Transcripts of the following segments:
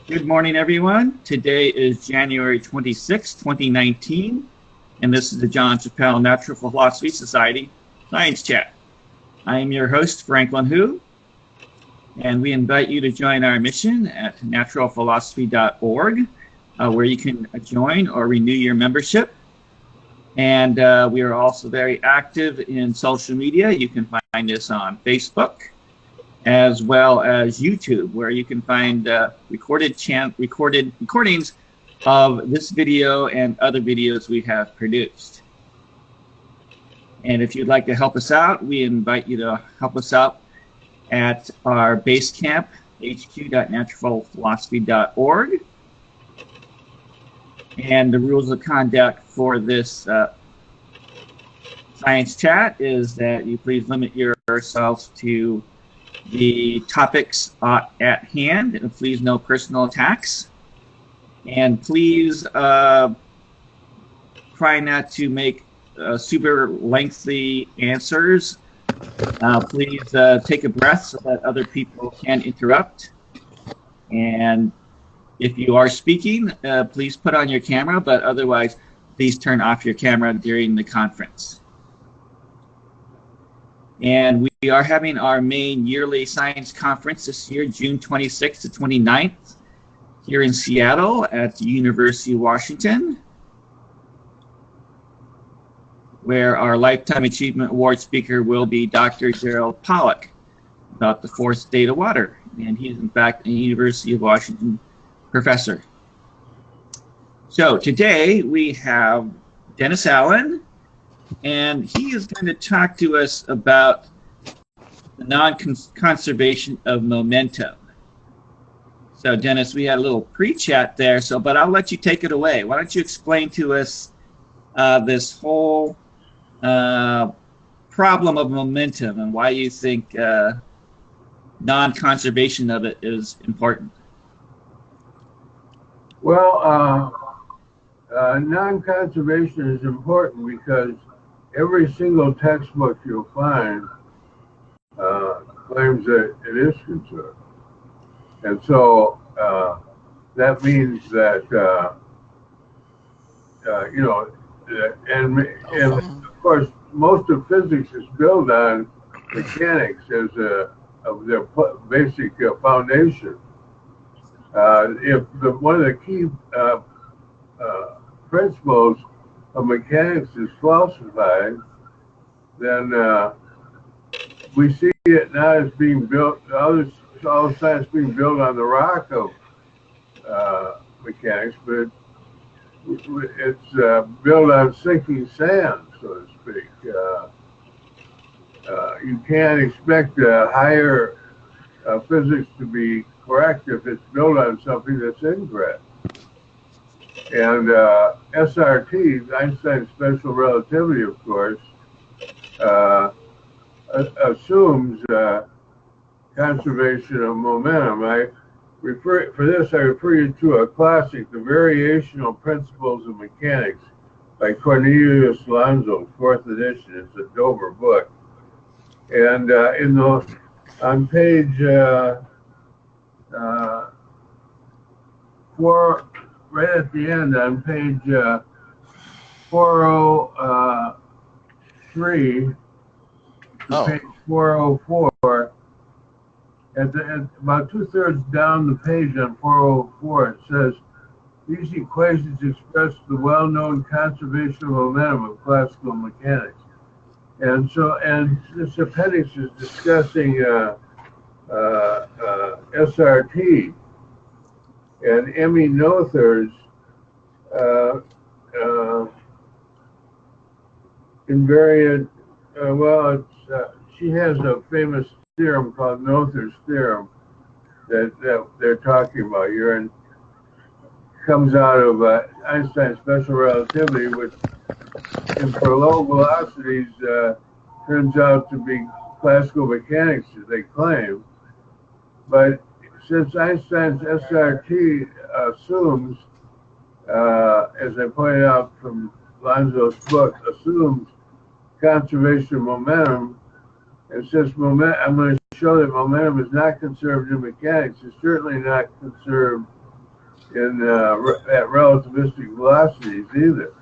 Good morning, everyone. Today is January 26, 2019, and this is the John Chappell Natural Philosophy Society Science Chat. I am your host, Franklin Hu, and we invite you to join our mission at naturalphilosophy.org, where you can join or renew your membership. And we are also very active in social media. You can find us on Facebook, as well as YouTube, where you can find recordings of this video and other videos we have produced. And if you'd like to help us out, we invite you to help us out at our base camp, hq.naturalphilosophy.org. And the rules of conduct for this science chat is that you please limit yourselves to the topics at hand, and please no personal attacks. And please try not to make super lengthy answers. Please take a breath so that other people can interrupt. And if you are speaking, please put on your camera, but otherwise, please turn off your camera during the conference. And we are having our main yearly science conference this year, June 26th to 29th, here in Seattle at the University of Washington, where our Lifetime Achievement Award speaker will be Dr. Gerald Pollack about the fourth state of water. And he is, in fact, a University of Washington professor. So today we have Dennis Allen, and he is going to talk to us about the non-conservation of momentum. So Dennis, we had a little pre-chat there, but I'll let you take it away. Why don't you explain to us this whole problem of momentum and why you think non-conservation of it is important? Well, non-conservation is important because every single textbook you'll find claims that it is conserved. And so that means that, and of course, most of physics is built on mechanics as of their basic foundation. If one of the key principles of mechanics is falsified, then we see it not as being built, all science being built on the rock of mechanics, but it's built on sinking sand, so to speak. You can't expect higher physics to be correct if it's built on something that's incorrect. And SRT, Einstein's special relativity, of course, assumes conservation of momentum. For this, I refer you to a classic, The Variational Principles of Mechanics by Cornelius Lanzo, 4th edition. It's a Dover book. And on page 4, right at the end, on page 403 to page 404, at about 2/3 down the page on 404, it says, these equations express the well-known conservation of momentum of classical mechanics. And so, and this appendix is discussing SRT, and Emmy Noether's invariant, she has a famous theorem called Noether's theorem that they're talking about here, and comes out of Einstein's special relativity, which for low velocities turns out to be classical mechanics, as they claim. But since Einstein's SRT assumes, as I pointed out from Lanzo's book, assumes conservation of momentum, and since I'm going to show that momentum is not conserved in mechanics, it's certainly not conserved at relativistic velocities either.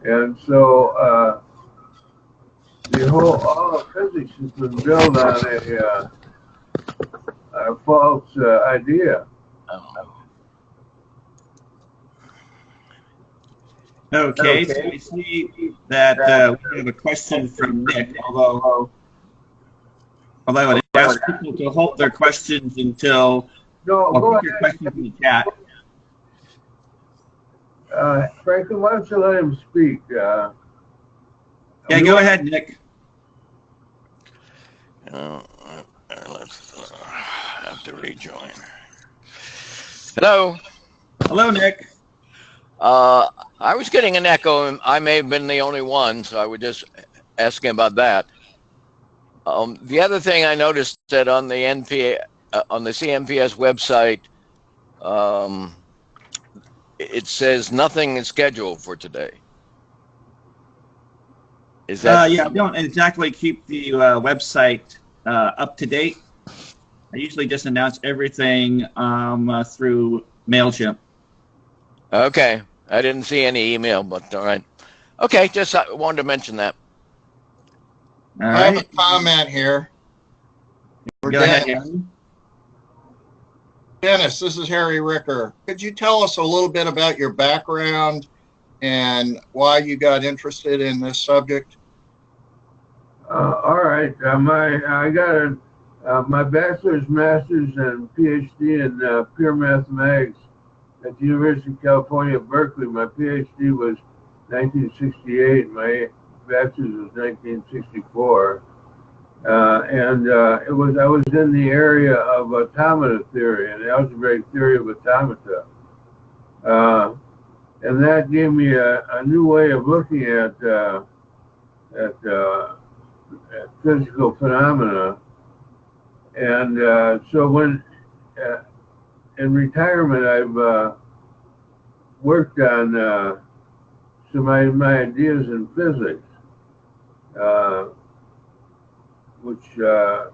And so all of physics has been built on a false idea. Okay, so I see that we have a question from Nick, although I would ask people to hold their questions until put your questions in the chat. Franklin, why don't you let him speak? Yeah, go ahead, Nick. Let's have to rejoin. Hello. Hello, Nick. I was getting an echo, and I may have been the only one, so I would just ask him about that. The other thing I noticed that on the on the CMPS website, it says nothing is scheduled for today. Is that? Yeah, I don't exactly keep the website up to date. I usually just announce everything through MailChimp. Okay. I didn't see any email, but all right. Okay, just wanted to mention that. All I have right. a comment here. Go ahead, Harry. Dennis, this is Harry Ricker. Could you tell us a little bit about your background and why you got interested in this subject? All right. I got my bachelor's, master's, and PhD in pure mathematics at the University of California, Berkeley. My PhD was 1968. My bachelor's was 1964. I was in the area of automata theory and algebraic theory of automata. And that gave me a new way of looking at physical phenomena. And so when in retirement, I've worked on some of my ideas in physics, which I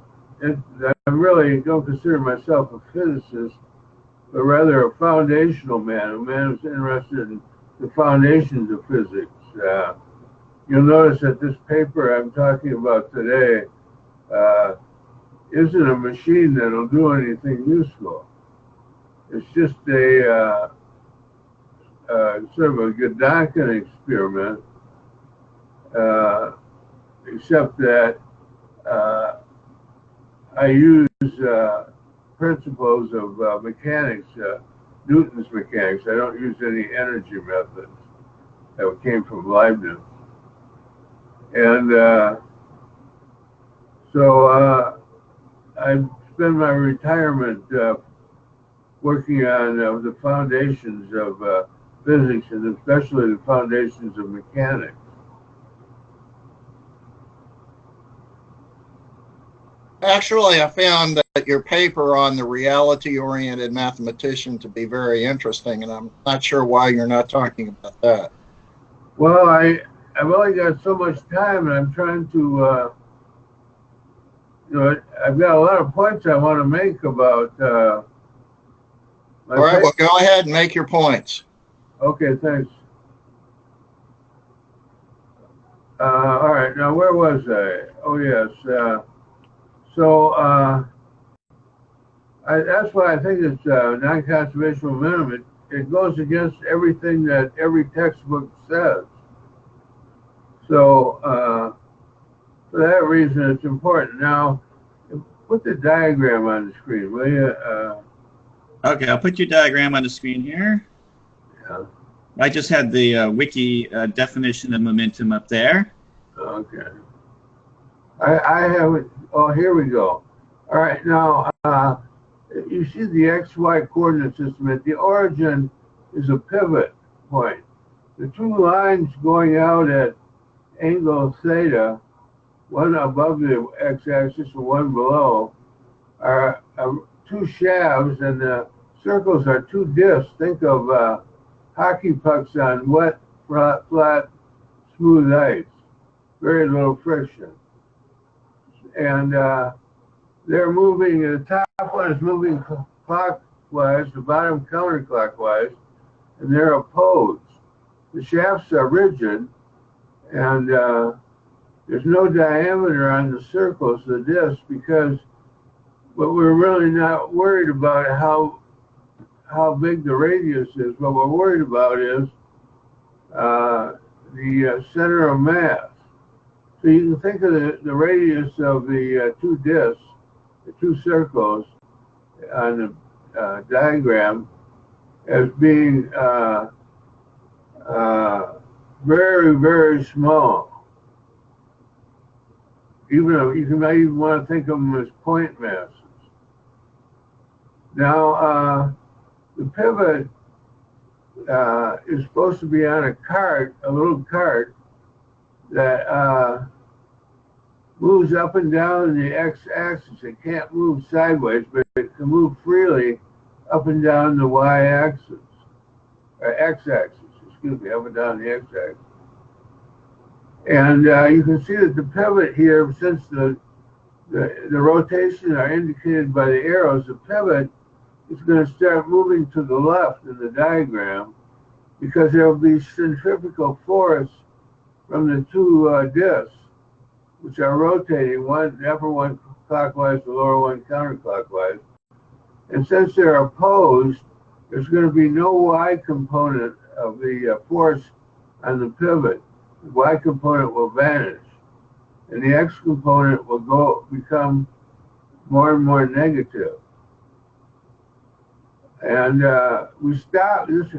really don't consider myself a physicist, but rather a foundational man, a man who's interested in the foundations of physics. You'll notice that this paper I'm talking about today isn't a machine that'll do anything useful. It's just a sort of a Gedanken experiment, except that I use principles of mechanics, Newton's mechanics. I don't use any energy methods that came from Leibniz. And so I spend my retirement working on the foundations of physics, and especially the foundations of mechanics. Actually, I found that your paper on the reality-oriented mathematician to be very interesting, and I'm not sure why you're not talking about that. Well, I've only got so much time, and I'm trying to, I've got a lot of points I want to make about. All right, well, go ahead and make your points. Okay, thanks. All right, now where was I? Oh, yes. That's why I think it's non-conservation momentum. It goes against everything that every textbook says. So for that reason, it's important. Now, put the diagram on the screen, will you? Okay, I'll put your diagram on the screen here. Yeah. I just had the wiki definition of momentum up there. Okay. I have it. Oh, here we go. All right, now you see the XY coordinate system. At the origin is a pivot point. The two lines going out at angle theta, one above the x-axis and one below, are two shafts, and the circles are two discs. Think of hockey pucks on wet, flat, smooth ice. Very little friction. And they're moving, the top one is moving clockwise, the bottom counterclockwise, and they're opposed. The shafts are rigid, and there's no diameter on the circles of the disc, because what we're really not worried about how big the radius is. What we're worried about is the center of mass. So you can think of the radius of the two discs, the two circles on the diagram, as being very, very small. Even you might even want to think of them as point masses. Now, the pivot is supposed to be on a cart, a little cart that moves up and down the x-axis. It can't move sideways, but it can move freely up and down the y-axis, or x-axis, excuse me, up and down the x-axis. And you can see that the pivot here, since the rotation are indicated by the arrows, the pivot is going to start moving to the left in the diagram, because there will be centrifugal force from the two discs, which are rotating, the upper one clockwise, the lower one counterclockwise. And since they're opposed, there's going to be no y component of the force on the pivot. The y component will vanish, and the x component will become more and more negative. And we stop. This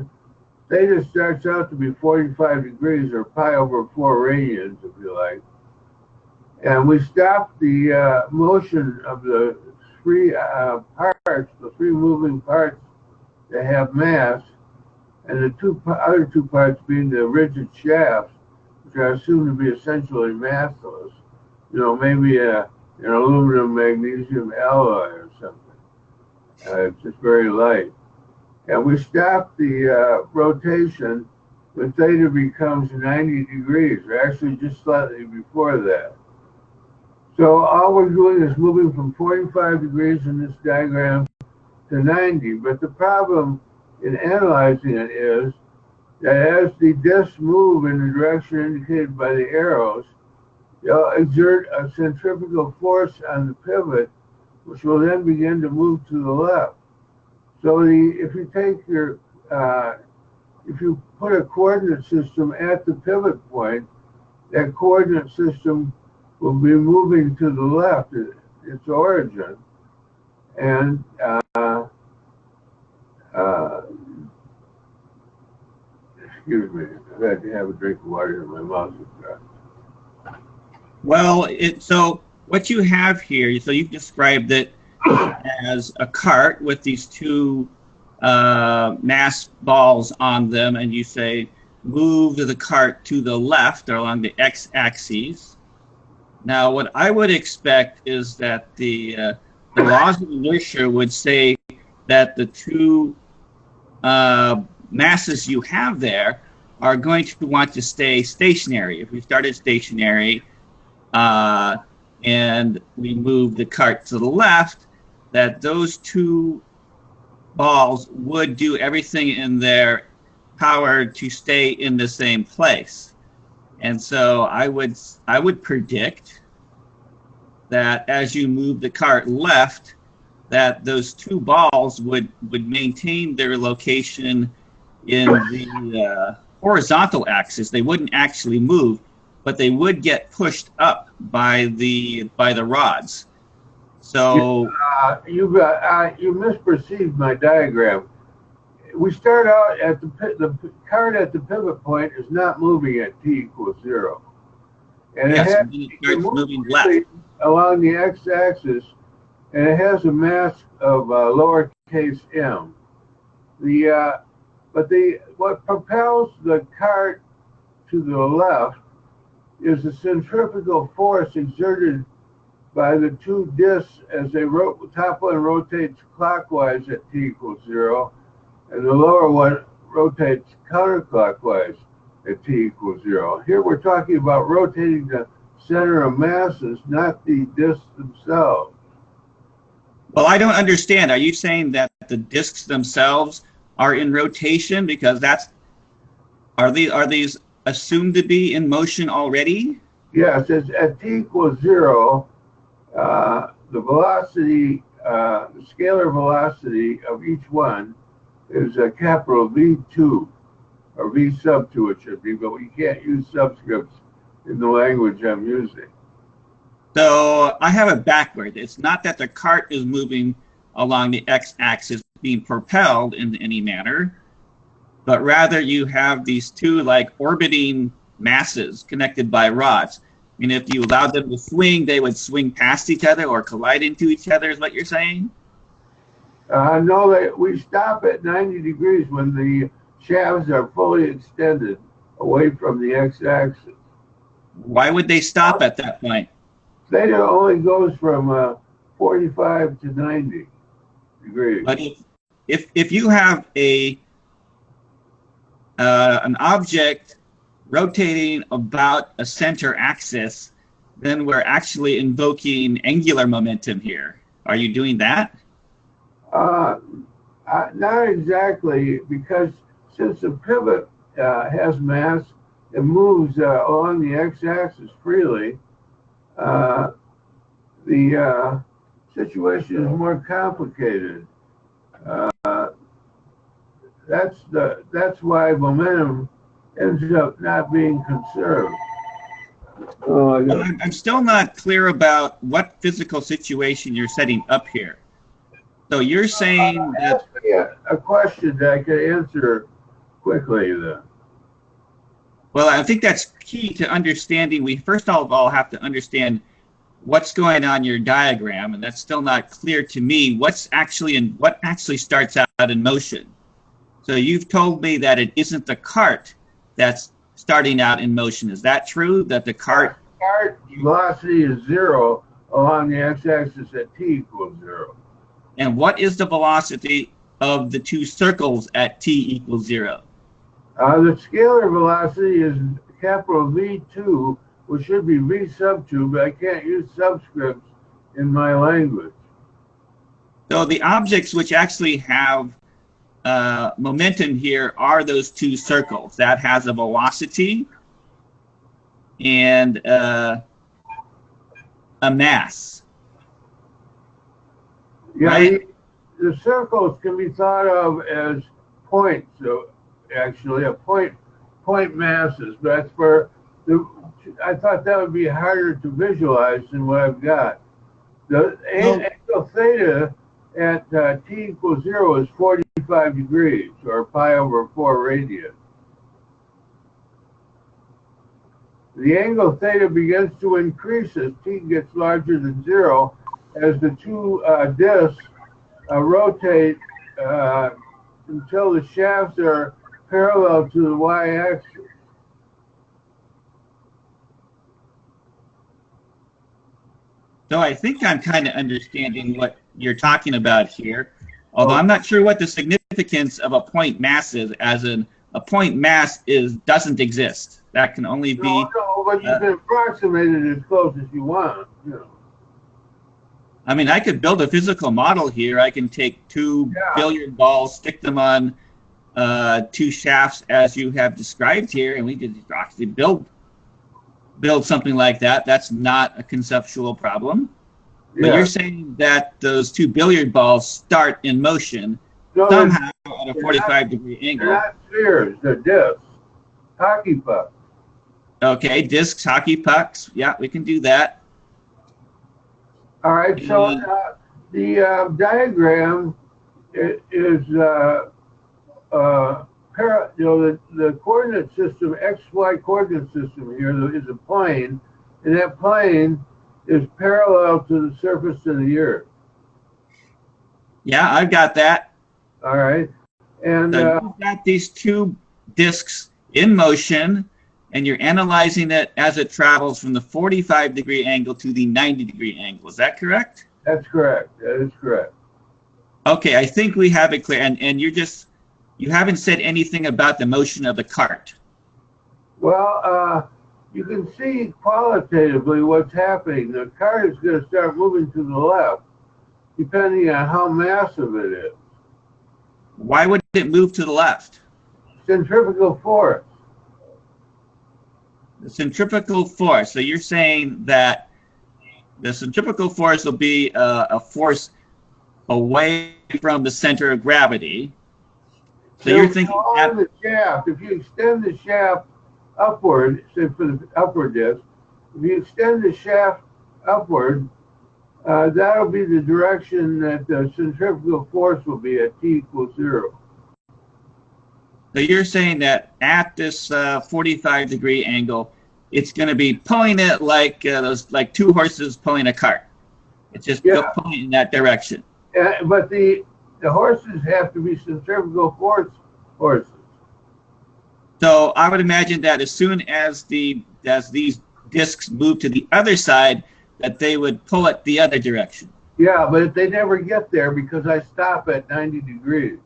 theta starts out to be 45 degrees, or pi over 4 radians, if you like. And we stop the motion of the three parts, the three moving parts that have mass, and the other two parts being the rigid shafts, which are assumed to be essentially massless. You know, maybe an aluminum magnesium alloy or something. It's just very light. And we stop the rotation when theta becomes 90 degrees, or actually just slightly before that. So all we're doing is moving from 45 degrees in this diagram to 90. But the problem in analyzing it is that as the discs move in the direction indicated by the arrows, they'll exert a centrifugal force on the pivot, which will then begin to move to the left. So if you take if you put a coordinate system at the pivot point, that coordinate system will be moving to the left at its origin. And excuse me, I had to have a drink of water in my mouth. Well, so what you have here, so you've described it as a cart with these two mass balls on them, and you say move the cart to the left or along the x-axis. Now, what I would expect is that the laws of inertia would say that the two masses you have there are going to want to stay stationary. If we started stationary and we move the cart to the left, that those two balls would do everything in their power to stay in the same place. And so I would predict that as you move the cart left, that those two balls would maintain their location in the horizontal axis. They wouldn't actually move, but they would get pushed up by the rods. So you misperceived my diagram. We start out at the cart at the pivot point is not moving at t equals 0, and yes, it starts moving left along the x-axis, and it has a mass of lowercase m. What propels the cart to the left is the centrifugal force exerted by the two discs as they top one rotates clockwise at t equals 0, and the lower one rotates counterclockwise at t equals 0. Here we're talking about rotating the center of masses, not the discs themselves. Well, I don't understand. Are you saying that the discs themselves are in rotation? Because are these assumed to be in motion already? Yes, it's at t equals 0, the velocity, the scalar velocity of each one is a capital V2, or V sub 2 it should be, but we can't use subscripts in the language I'm using. So I have it backward. It's not that the cart is moving along the x-axis being propelled in any manner, but rather you have these two like orbiting masses connected by rods. I mean, if you allowed them to swing, they would swing past each other or collide into each other, is what you're saying? No, we stop at 90 degrees when the shafts are fully extended away from the x-axis. Why would they stop at that point? Theta only goes from 45 to 90 degrees. But if you have an object rotating about a center axis, then we're actually invoking angular momentum here. Are you doing that? Not exactly, because since the pivot has mass, it moves along the x-axis freely. The situation is more complicated. That's why momentum ends up not being conserved. Well, I'm still not clear about what physical situation you're setting up here. So you're saying that... Ask me a question that I could answer quickly then. Well, I think that's key to understanding. We first of all have to understand what's going on in your diagram, and that's still not clear to me. What actually starts out in motion? So you've told me that it isn't the cart that's starting out in motion. Is that true? That the cart velocity is 0 along the x-axis at t equals 0. And what is the velocity of the two circles at t equals 0? The scalar velocity is capital V2, which should be V sub 2, but I can't use subscripts in my language. So the objects which actually have momentum here are those two circles. That has a velocity and a mass. Yeah, right? the circles can be thought of as points. So actually, point masses. That's for I thought that would be harder to visualize than what I've got. The angle theta at t equals 0 is 45 degrees, or pi over 4 radians. The angle theta begins to increase as t gets larger than 0, as the two disks rotate until the shafts are parallel to the y-axis. So I think I'm kind of understanding what you're talking about here, although I'm not sure what the significance of a point mass is, as in a point mass doesn't exist. That can only be... No, but you can approximate it as close as you want. You know. I mean, I could build a physical model here. I can take two billiard balls, stick them on two shafts as you have described here, and we could actually build something like that. That's not a conceptual problem. But you're saying that those two billiard balls start in motion somehow at a 45-degree angle. They're not spheres, they're discs. Hockey pucks. Okay, discs, hockey pucks. Yeah, we can do that. All right, so the diagram is the coordinate system, XY coordinate system here is a plane, and that plane is parallel to the surface of the Earth. Yeah, I've got that. All right. And so you've got these two discs in motion, and you're analyzing it as it travels from the 45-degree angle to the 90-degree angle. Is that correct? That's correct. That is correct. Okay, I think we have it clear. And you haven't said anything about the motion of the cart. Well, you can see qualitatively what's happening. The cart is going to start moving to the left. depending on how massive it is. Why would it move to the left? Centrifugal force. The centrifugal force. So you're saying that the centrifugal force will be a force away from the center of gravity. So you're thinking on the shaft, if you extend the shaft upward, say for the upward disc, if you extend the shaft upward, that'll be the direction that the centrifugal force will be at t equals 0. So you're saying that at this 45-degree angle, it's going to be pulling it like like two horses pulling a cart. It's just pulling in that direction. But the horses have to be centrifugal force horses. So I would imagine that as soon as these discs move to the other side, that they would pull it the other direction. Yeah, but they never get there because I stop at 90 degrees.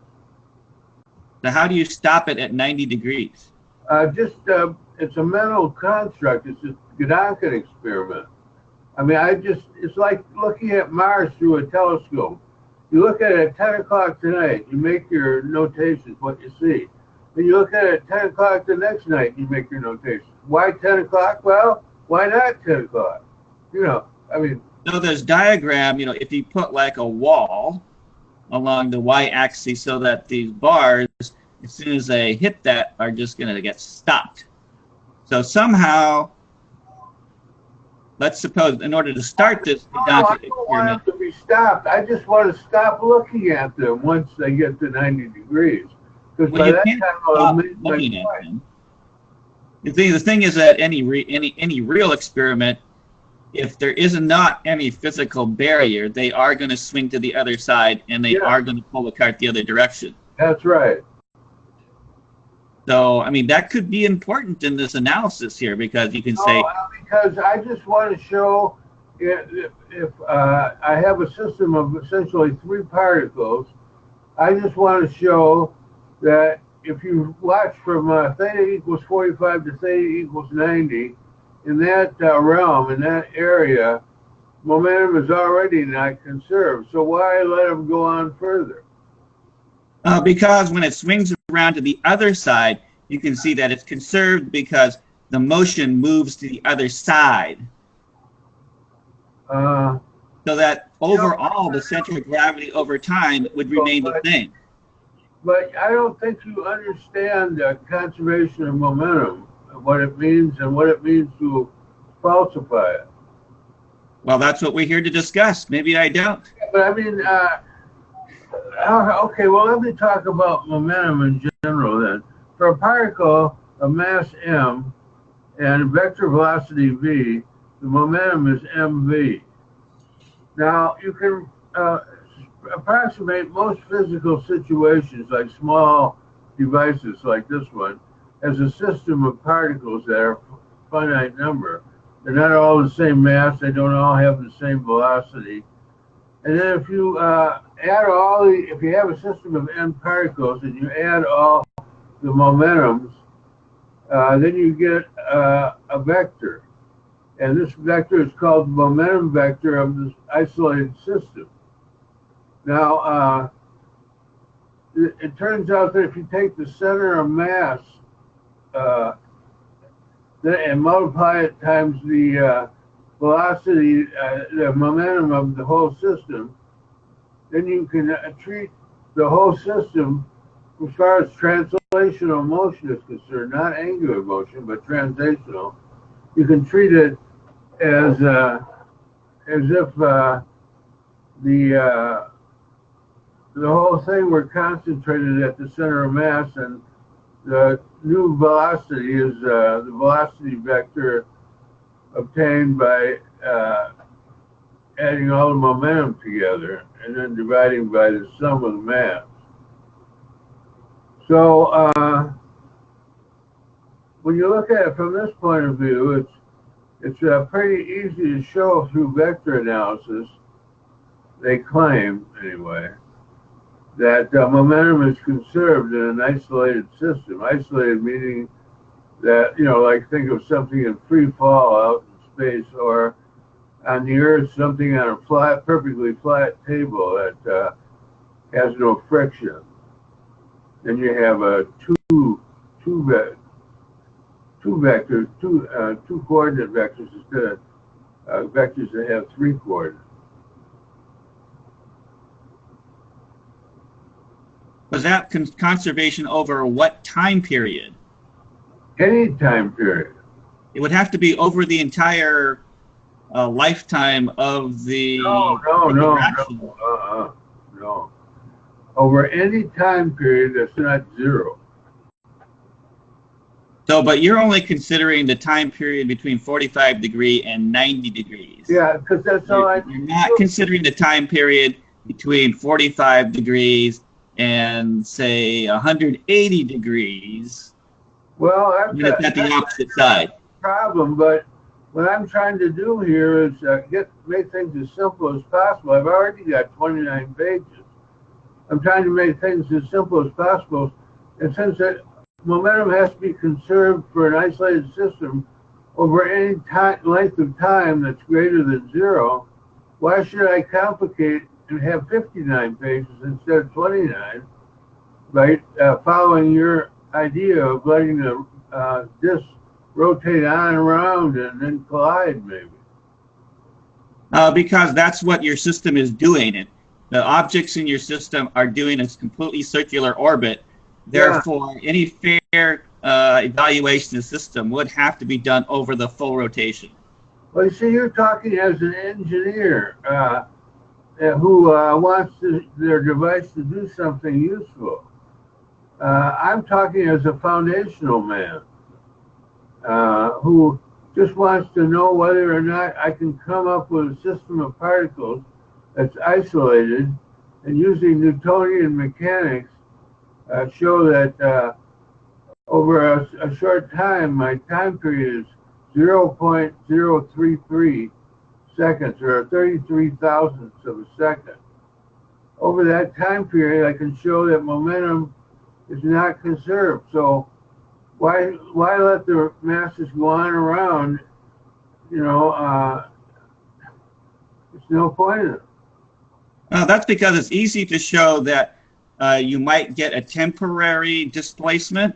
So how do you stop it at 90 degrees? It's a mental construct. It's a Gedanken experiment. I mean, it's like looking at Mars through a telescope. You look at it at 10 o'clock tonight, you make your notations, what you see. Then you look at it at 10 o'clock the next night, you make your notations. Why 10 o'clock? Well, why not 10 o'clock? So this diagram, if you put like a wall along the y-axis so that these bars, as soon as they hit that, are just going to get stopped. So somehow, let's suppose in order to start this I don't want them to be stopped. I just want to stop looking at them once they get to 90 degrees. Because by that time I'll make my point. The thing is that any real experiment, if there is not any physical barrier, they are going to swing to the other side and they are going to pull the cart the other direction. That's right. So, I mean, that could be important in this analysis here because you can say... Because I just want to show if I have a system of essentially 3 particles, I just want to show that if you watch from theta equals 45 to theta equals 90, in that realm, in that area, momentum is already not conserved. So why let them go on further? Because when it swings around to the other side, you can see that it's conserved because the motion moves to the other side. So that overall, the center of gravity over time would remain the same. But I don't think you understand conservation of momentum, what it means and what it means to falsify it. Well, that's what we're here to discuss. Maybe I don't. But I mean, okay, well, let me talk about momentum in general then. For a particle of mass m and vector velocity v, the momentum is mv. Now, you can approximate most physical situations, like small devices like this one, as a system of particles that are finite number. They're not all the same mass, they don't all have the same velocity. And then if you if you have a system of n particles and you add all the momentums, then you get a vector. And this vector is called the momentum vector of this isolated system. Now, it turns out that if you take the center of mass and multiply it times the velocity, the momentum of the whole system, then you can treat the whole system as far as translational motion is concerned, not angular motion, but translational. You can treat it as if the whole thing were concentrated at the center of mass, and the new velocity is the velocity vector obtained by adding all the momentum together and then dividing by the sum of the mass. So when you look at it from this point of view, it's pretty easy to show through vector analysis, they claim anyway, that momentum is conserved in an isolated system. Isolated meaning that, like think of something in free fall out in space, or on the Earth something on a flat, perfectly flat table that has no friction. Then you have a two vectors, two coordinate vectors instead of vectors that have three coordinates. Was that conservation over what time period? Any time period. It would have to be over the entire lifetime of the interaction. No. Over any time period that's not zero. So, but you're only considering the time period between 45 degree and 90 degrees. Yeah, because that's all You're not considering the time period between 45 degrees and say 180 degrees. Well, It's at the opposite side. Problem, but what I'm trying to do here is make things as simple as possible. I've already got 29 pages. I'm trying to make things as simple as possible, and since that momentum has to be conserved for an isolated system over any length of time that's greater than zero, why should I complicate and have 59 pages instead of 29, right? Following your idea of letting the disk rotate on and around and then collide, maybe. Because that's what your system is doing. The objects in your system are doing a completely circular orbit. Therefore, any fair evaluation of the system would have to be done over the full rotation. Well, you see, you're talking as an engineer who wants their device to do something useful. I'm talking as a foundational man who just wants to know whether or not I can come up with a system of particles that's isolated, and using Newtonian mechanics show that over a short time, my time period is 0.033 seconds, or 33 thousandths of a second. Over that time period, I can show that momentum is not conserved. So why let the masses go on around? You know, there's no point in it. That's because it's easy to show that you might get a temporary displacement.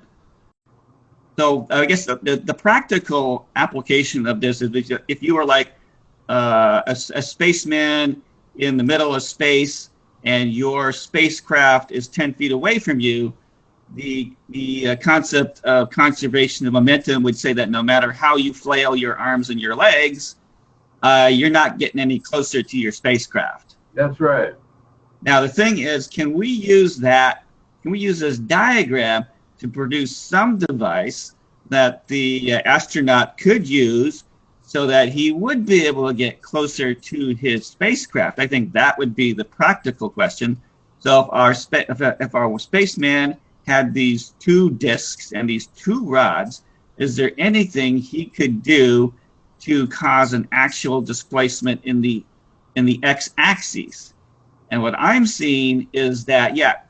So I guess the practical application of this is if you were like a spaceman in the middle of space and your spacecraft is 10 feet away from you, the concept of conservation of momentum would say that no matter how you flail your arms and your legs, you're not getting any closer to your spacecraft. That's right. Now the thing is, can we use this diagram to produce some device that the astronaut could use so that he would be able to get closer to his spacecraft? I think that would be the practical question. So if our spaceman had these two disks and these two rods, is there anything he could do to cause an actual displacement in the x-axis? And what I'm seeing is that, yeah,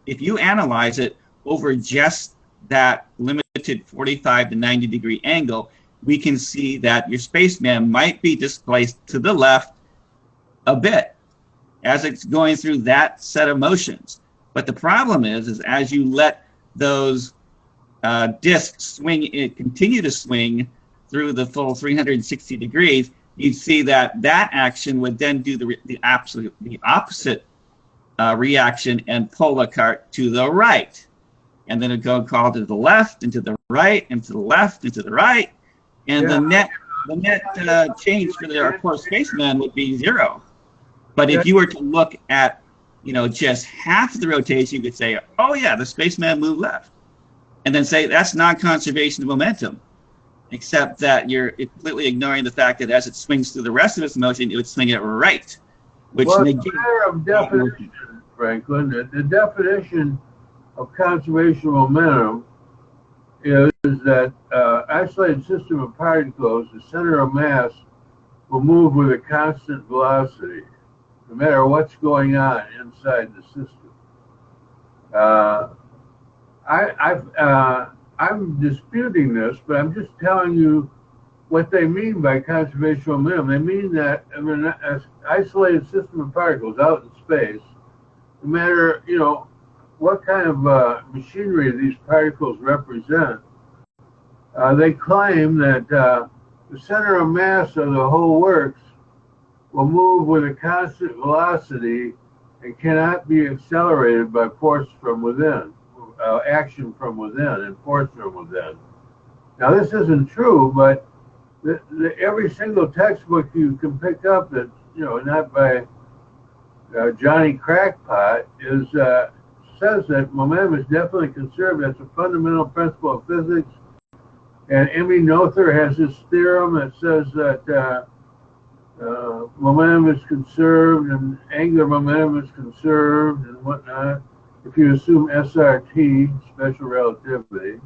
if you analyze it over just that limited 45 to 90 degree angle, we can see that your spaceman might be displaced to the left a bit as it's going through that set of motions. But the problem is as you let those disks continue to swing through the full 360 degrees, you'd see that action would then do the opposite reaction and pull the cart to the right. And then it'd go call to the left and to the right and to the left and to the right. And the net change for our poor spaceman would be zero. But if you were to look at, just half the rotation, you could say, oh yeah, the spaceman moved left. And then say that's non-conservation of momentum. Except that you're completely ignoring the fact that as it swings through the rest of its motion, it would swing it right. Which it's a matter of definition, Franklin. The definition of conservation momentum is that isolated system of particles, the center of mass will move with a constant velocity, no matter what's going on inside the system. I'm disputing this, but I'm just telling you what they mean by conservation momentum. They mean that an isolated system of particles out in space, no matter what kind of machinery these particles represent, they claim that the center of mass of the whole works will move with a constant velocity and cannot be accelerated by force from within, action from within, and force from within. Now, this isn't true, but every single textbook you can pick up that not by Johnny Crackpot says that momentum is definitely conserved. That's a fundamental principle of physics. And Emmy Noether has this theorem that says that momentum is conserved and angular momentum is conserved and whatnot if you assume SRT, special relativity.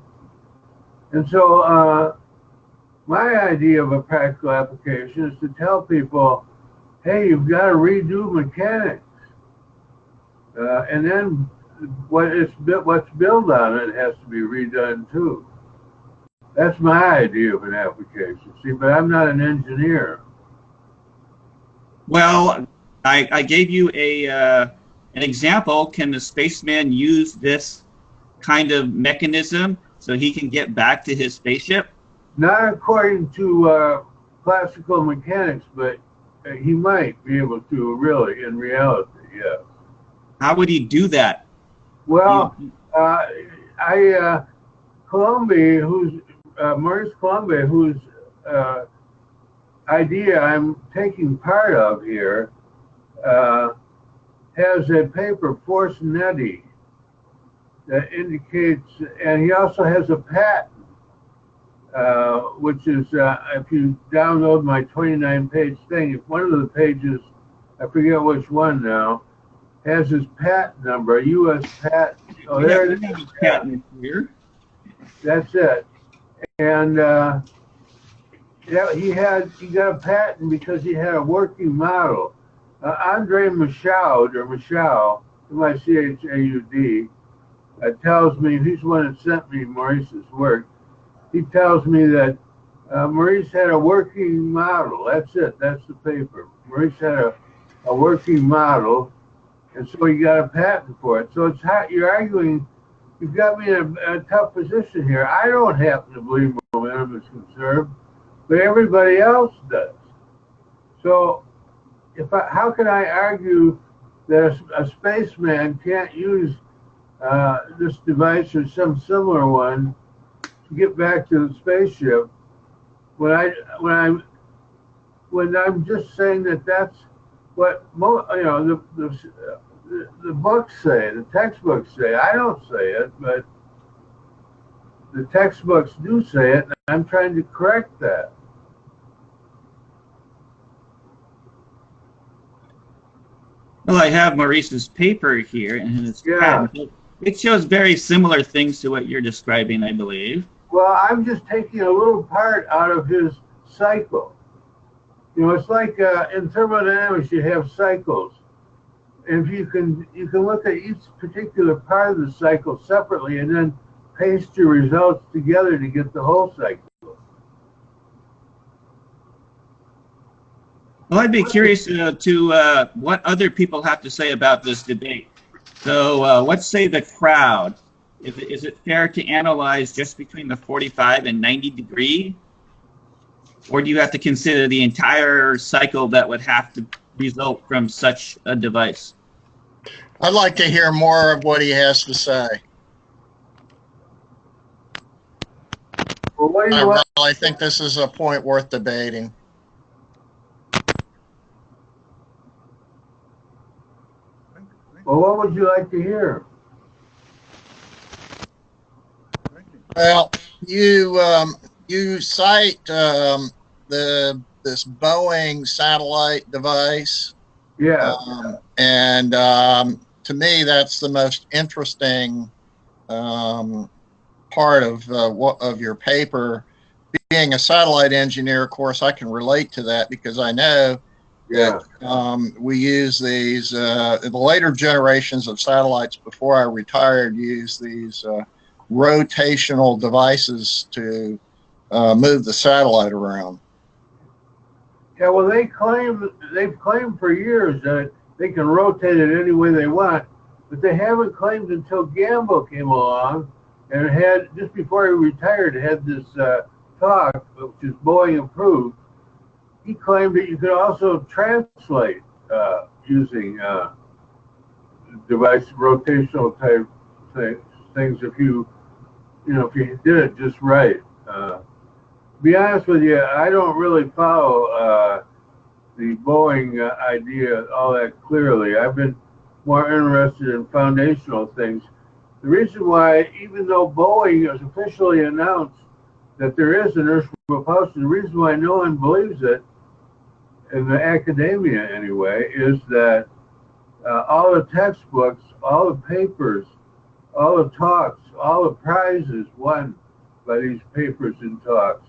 And so my idea of a practical application is to tell people, hey, you've got to redo mechanics. And then what's built on it has to be redone too. That's my idea of an application. See, but I'm not an engineer. Well, I gave you an example. Can the spaceman use this kind of mechanism so he can get back to his spaceship? Not according to classical mechanics, but he might be able to, really, in reality, yes. How would he do that? Well, Maurice Colombe, whose idea I'm taking part of here, has a paper, Force Netty, that indicates, and he also has a patent, which is, if you download my 29-page thing, if one of the pages, I forget which one now, has his patent number, a U.S. patent. Oh, there it is. Patent here. That's it. And he got a patent because he had a working model. Andre Michaud, M-I-C-H-A-U-D, tells me, he's the one that sent me Maurice's work. He tells me that Maurice had a working model. That's it. That's the paper. Maurice had a working model, and so he got a patent for it. So you're arguing. You've got me in a tough position here. I don't happen to believe momentum is conserved, but everybody else does. So how can I argue that a spaceman can't use this device or some similar one to get back to the spaceship when I'm just saying that that's what the books say, the textbooks say. I don't say it, but the textbooks do say it, and I'm trying to correct that. Well, I have Maurice's paper here, and it's patent. It shows very similar things to what you're describing, I believe. Well, I'm just taking a little part out of his cycle. It's like in thermodynamics, you have cycles. And you can look at each particular part of the cycle separately and then paste your results together to get the whole cycle. Well, I'd be curious to what other people have to say about this debate. So let's say the crowd. Is it fair to analyze just between the 45 and 90 degree? Or do you have to consider the entire cycle that would have to result from such a device? I'd like to hear more of what he has to say. Well, what do you I really think this is a point worth debating. Well, what would you like to hear? Well, you cite this Boeing satellite device. Yeah. And to me, that's the most interesting part of your paper. Being a satellite engineer, of course, I can relate to that because I know that we use these. The later generations of satellites before I retired used these rotational devices to move the satellite around. Yeah, well, they've claimed for years that they can rotate it any way they want, but they haven't claimed until Gamble came along and had, just before he retired, had this talk, which is Boeing approved. He claimed that you could also translate using device rotational type things if you did it just right. To be honest with you, I don't really follow the Boeing idea all that clearly. I've been more interested in foundational things. The reason why, even though Boeing has officially announced that there is inertial propulsion, the reason why no one believes it, in the academia anyway, is that all the textbooks, all the papers, all the talks, all the prizes won by these papers and talks,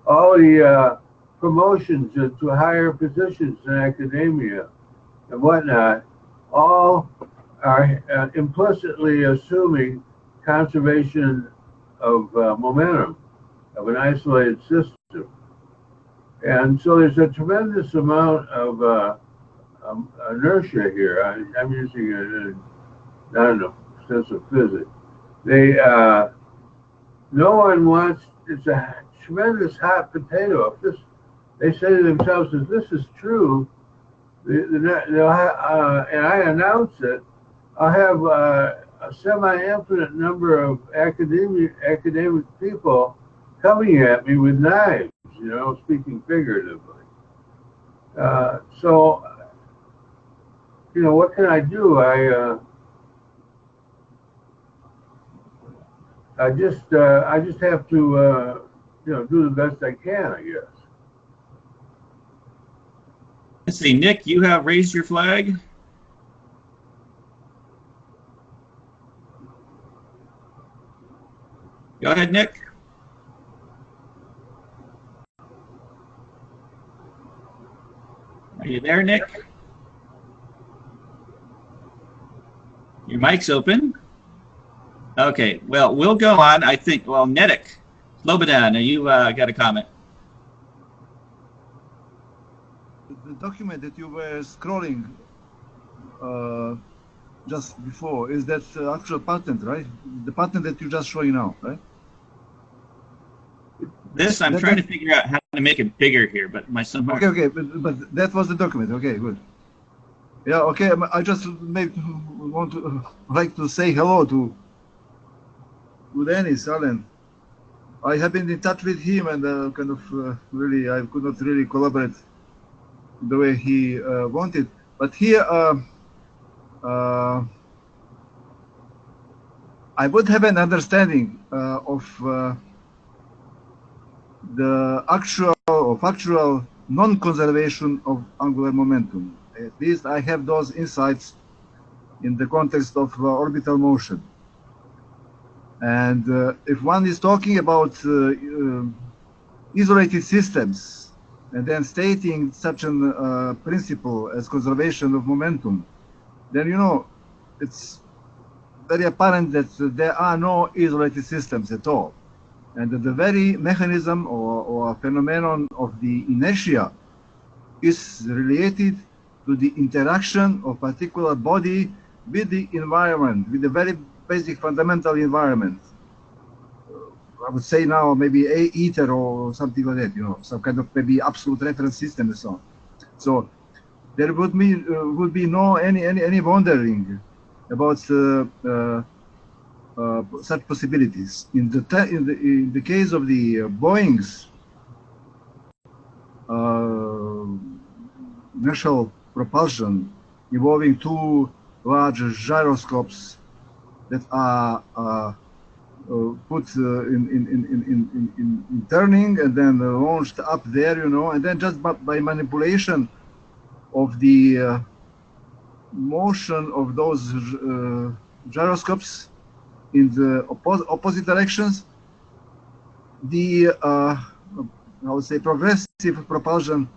all the promotions into higher positions in academia and whatnot, all are implicitly assuming conservation of momentum of an isolated system. And so there's a tremendous amount of inertia here. I'm using it in, I don't know, sense of physics. No one wants, it's a tremendous hot potato. If this, they say to themselves, if this is true, and I announce it, I'll have a semi-infinite number of academic people coming at me with knives, speaking figuratively. So, what can I do? I just have to, do the best I can, I guess. Let's see, Nick, you have raised your flag. Go ahead, Nick. Are you there, Nick? Your mic's open. Okay, well, we'll go on. I think, well, Nedek, Slobodan, you got a comment. The document that you were scrolling just before, is that the actual patent, right? The patent that you're just showing now, right? This, I'm trying to figure out how to make it bigger here, but my son... Okay, but that was the document. Okay, good. Yeah, okay, I just like to say hello to Dennis Allen. I have been in touch with him and really, I could not really collaborate the way he wanted. But here, I would have an understanding of the actual or factual non-conservation of angular momentum. At least I have those insights in the context of orbital motion. And if one is talking about isolated systems and then stating such a principle as conservation of momentum, then it's very apparent that there are no isolated systems at all. And that the very mechanism or phenomenon of the inertia is related to the interaction of particular body with the environment, with the very basic fundamental environment. I would say now maybe a ether or something like that, some kind of maybe absolute reference system and so on. So there would be no any wondering about such possibilities. In the case of the Boeing's inertial propulsion involving two large gyroscopes that are put in turning and then launched up there, and then just by manipulation of the motion of those gyroscopes in the opposite directions, the I would say progressive propulsion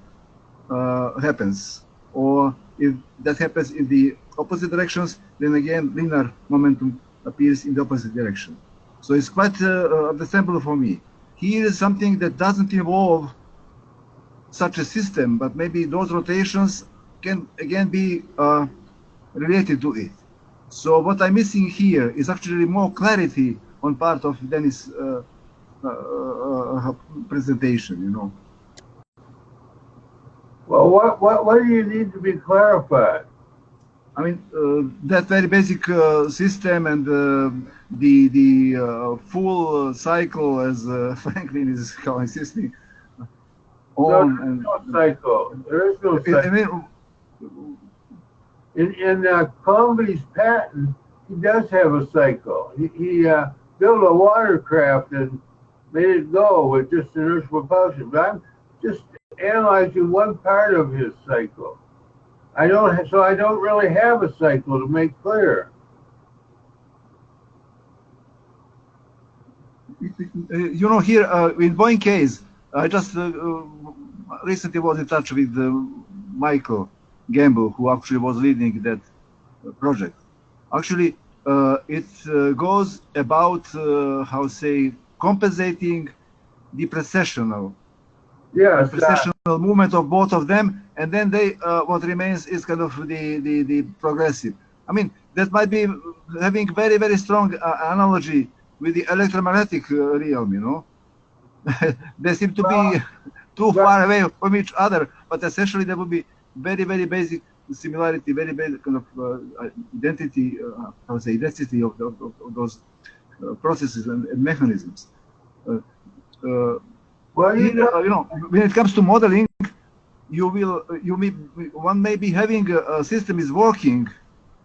happens. Or if that happens in the opposite directions, then again linear momentum appears in the opposite direction. So it's quite understandable for me. here is something that doesn't involve such a system, but maybe those rotations can again be related to it. So what I'm missing here is actually more clarity on part of Dennis' presentation, you know. Well, what do you need to be clarified? I mean, that very basic system and the full cycle, as Franklin is insisting on. There is no cycle. There is no cycle. I mean, in Columbi's patent, he does have a cycle. He built a watercraft and made it go with just inertial propulsion. But I'm just analyzing one part of his cycle. I don't really have a cycle to make clear. You know, here in Boeing case, I just recently was in touch with Michael Gamble, who actually was leading that project. Actually, it goes about how say compensating the precessional. Yes, Precessional movement of both of them, and then they what remains is kind of the progressive. I mean, that might be having very, very strong analogy with the electromagnetic realm, you know. They seem to be too far away from each other, but essentially there would be very, very basic similarity, very basic kind of identity, I would say identity of those processes and mechanisms. well, you know, when it comes to modeling, one may be having a system is working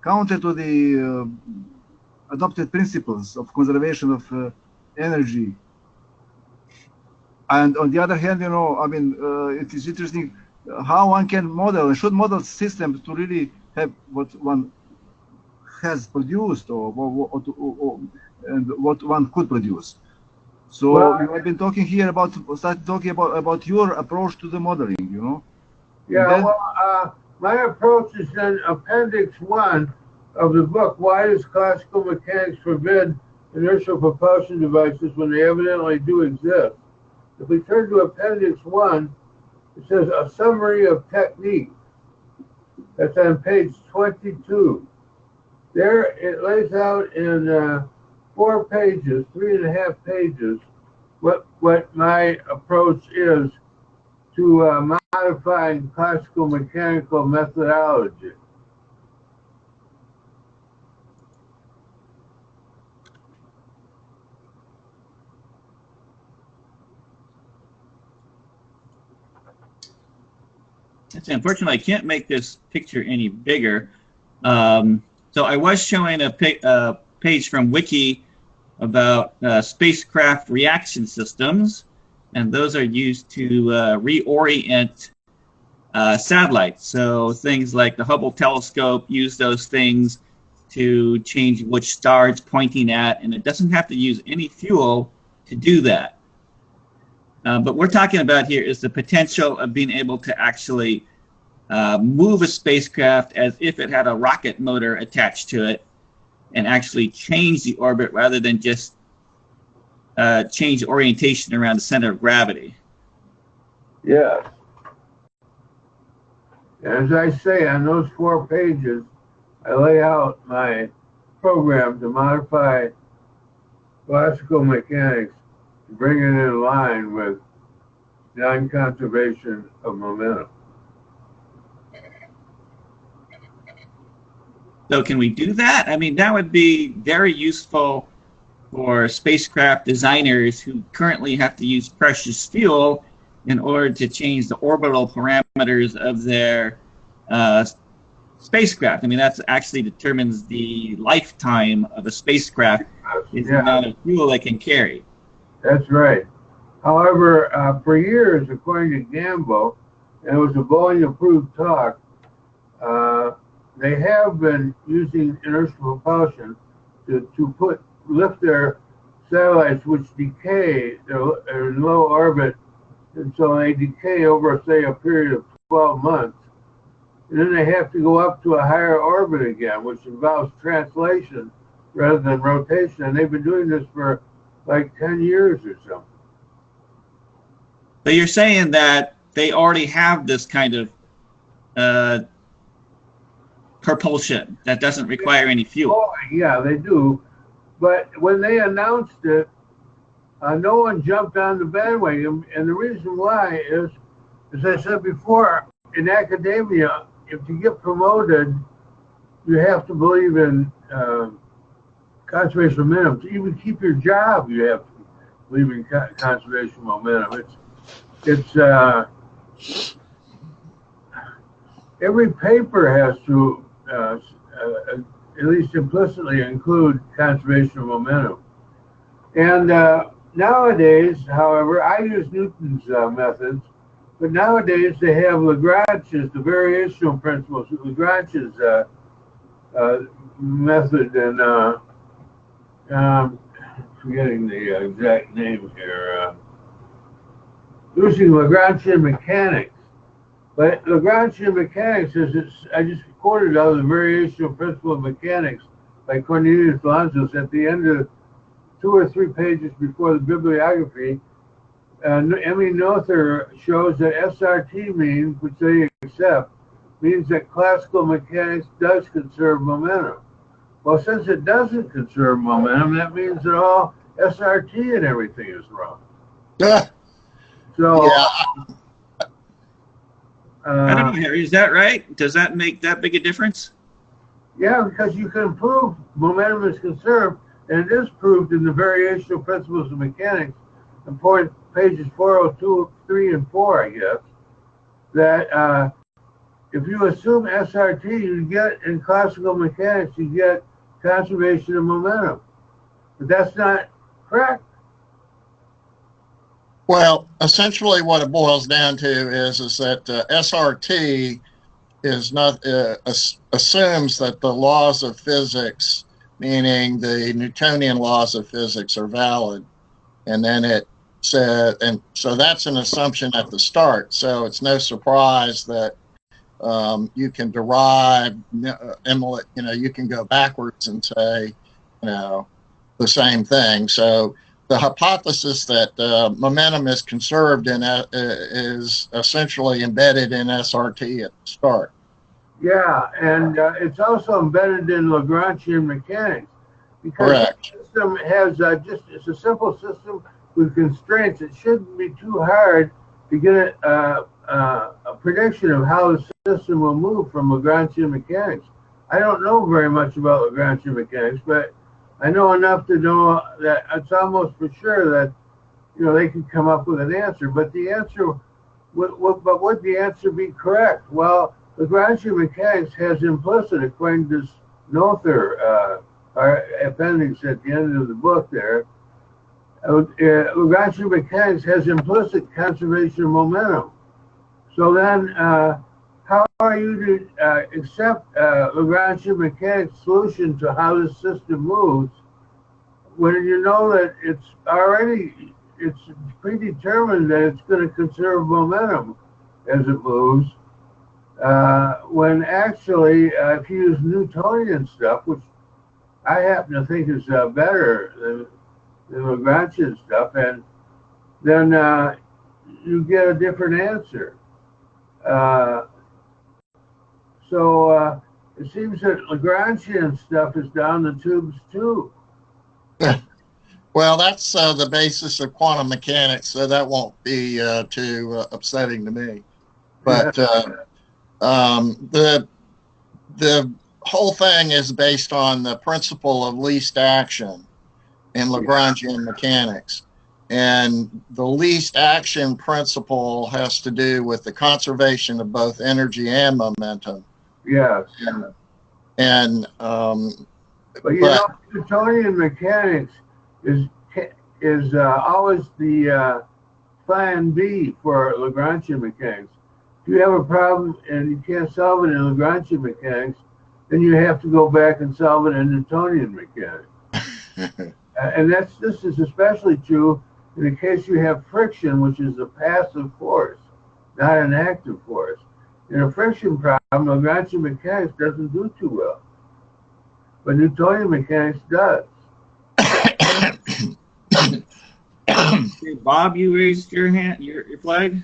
counter to the adopted principles of conservation of energy. And on the other hand, you know, I mean, it is interesting how one can model and should model systems to really have what one has produced or and what one could produce. So well, you have been talking here about your approach to the modeling, you know. yeah, Then, well, my approach is in Appendix 1 of the book, Why Does Classical Mechanics Forbid Inertial Propulsion Devices When They Evidently Do Exist? If we turn to Appendix 1, it says a summary of technique. That's on page 22. There it lays out in 4 pages, 3.5 pages, what my approach is to modifying classical mechanical methodology. Unfortunately, I can't make this picture any bigger. So I was showing a page from Wiki about spacecraft reaction systems, and those are used to reorient satellites. So things like the Hubble telescope use those things to change which star it's pointing at, and it doesn't have to use any fuel to do that. But we're talking about here is the potential of being able to actually move a spacecraft as if it had a rocket motor attached to it and actually change the orbit rather than just change orientation around the center of gravity. Yes. As I say, on those 4 pages, I lay out my program to modify classical mechanics to bring it in line with non-conservation of momentum. So can we do that? I mean, that would be very useful for spacecraft designers who currently have to use precious fuel in order to change the orbital parameters of their spacecraft. I mean, that actually determines the lifetime of a spacecraft, is the amount of fuel they can carry. That's right. However, for years, according to Gamble, and it was a Boeing-approved talk, they have been using inertial propulsion to lift their satellites, which decay. They're in low orbit, and so they decay over, say, a period of 12 months. And then they have to go up to a higher orbit again, which involves translation rather than rotation. And they've been doing this for like 10 years or so. So you're saying that they already have this kind of propulsion that doesn't require any fuel. Oh, yeah, they do. But when they announced it, no one jumped on the bandwagon. And the reason why is, as I said before, in academia, if you get promoted, you have to believe in conservation momentum. To even keep your job, you have to believe in conservation momentum. It's every paper has to at least implicitly include conservation momentum. And nowadays, however, I use Newton's methods, but nowadays they have Lagrange's, the variational principles, Lagrange's method, and I'm forgetting the exact name here, using Lagrangian mechanics. But Lagrangian mechanics is, I just quoted out of the variational principle of mechanics by Cornelius Lanzos at the end of 2 or 3 pages before the bibliography. Emmy Noether shows that SRT means, which they accept, means that classical mechanics does conserve momentum. Well, since it doesn't conserve momentum, that means that all SRT and everything is wrong. So, Yeah. I don't know, Harry, is that right? Does that make that big a difference? Yeah, because you can prove momentum is conserved, and it is proved in the variational principles of mechanics, and pages 402, 3, and 4, I guess, that if you assume SRT, you get, in classical mechanics, you get conservation of momentum. But that's not correct. Well, essentially what it boils down to is that SRT is not assumes that the laws of physics, meaning the Newtonian laws of physics, are valid, and then it said, and so that's an assumption at the start. So it's no surprise that you can derive, you can go backwards and say, the same thing. So the hypothesis that momentum is conserved in is essentially embedded in SRT at the start. Yeah, and it's also embedded in Lagrangian mechanics, because Correct. the system has it's a simple system with constraints. It shouldn't be too hard to get a prediction of how the system will move from Lagrangian mechanics. I don't know very much about Lagrangian mechanics, but I know enough to know that it's almost for sure that they can come up with an answer. But the answer, would the answer be correct? Well, Lagrangian mechanics has implicit, according to Noether, our appendix at the end of the book there, Lagrangian mechanics has implicit conservation of momentum. So then, how are you to accept Lagrangian mechanics solution to how the system moves when you know that it's predetermined that it's going to conserve momentum as it moves, when actually if you use Newtonian stuff, which I happen to think is better than Lagrangian stuff, and then you get a different answer. So it seems that Lagrangian stuff is down the tubes too. Well, that's the basis of quantum mechanics, so that won't be too upsetting to me. But the whole thing is based on the principle of least action in Lagrangian mechanics. And the least action principle has to do with the conservation of both energy and momentum. Yes. But Newtonian mechanics is always the plan B for Lagrangian mechanics. If you have a problem and you can't solve it in Lagrangian mechanics, then you have to go back and solve it in Newtonian mechanics. And this is especially true in the case you have friction, which is a passive force, not an active force. In a friction problem, Lagrangian mechanics doesn't do too well, but Newtonian mechanics does. Bob, you raised your hand, your flag.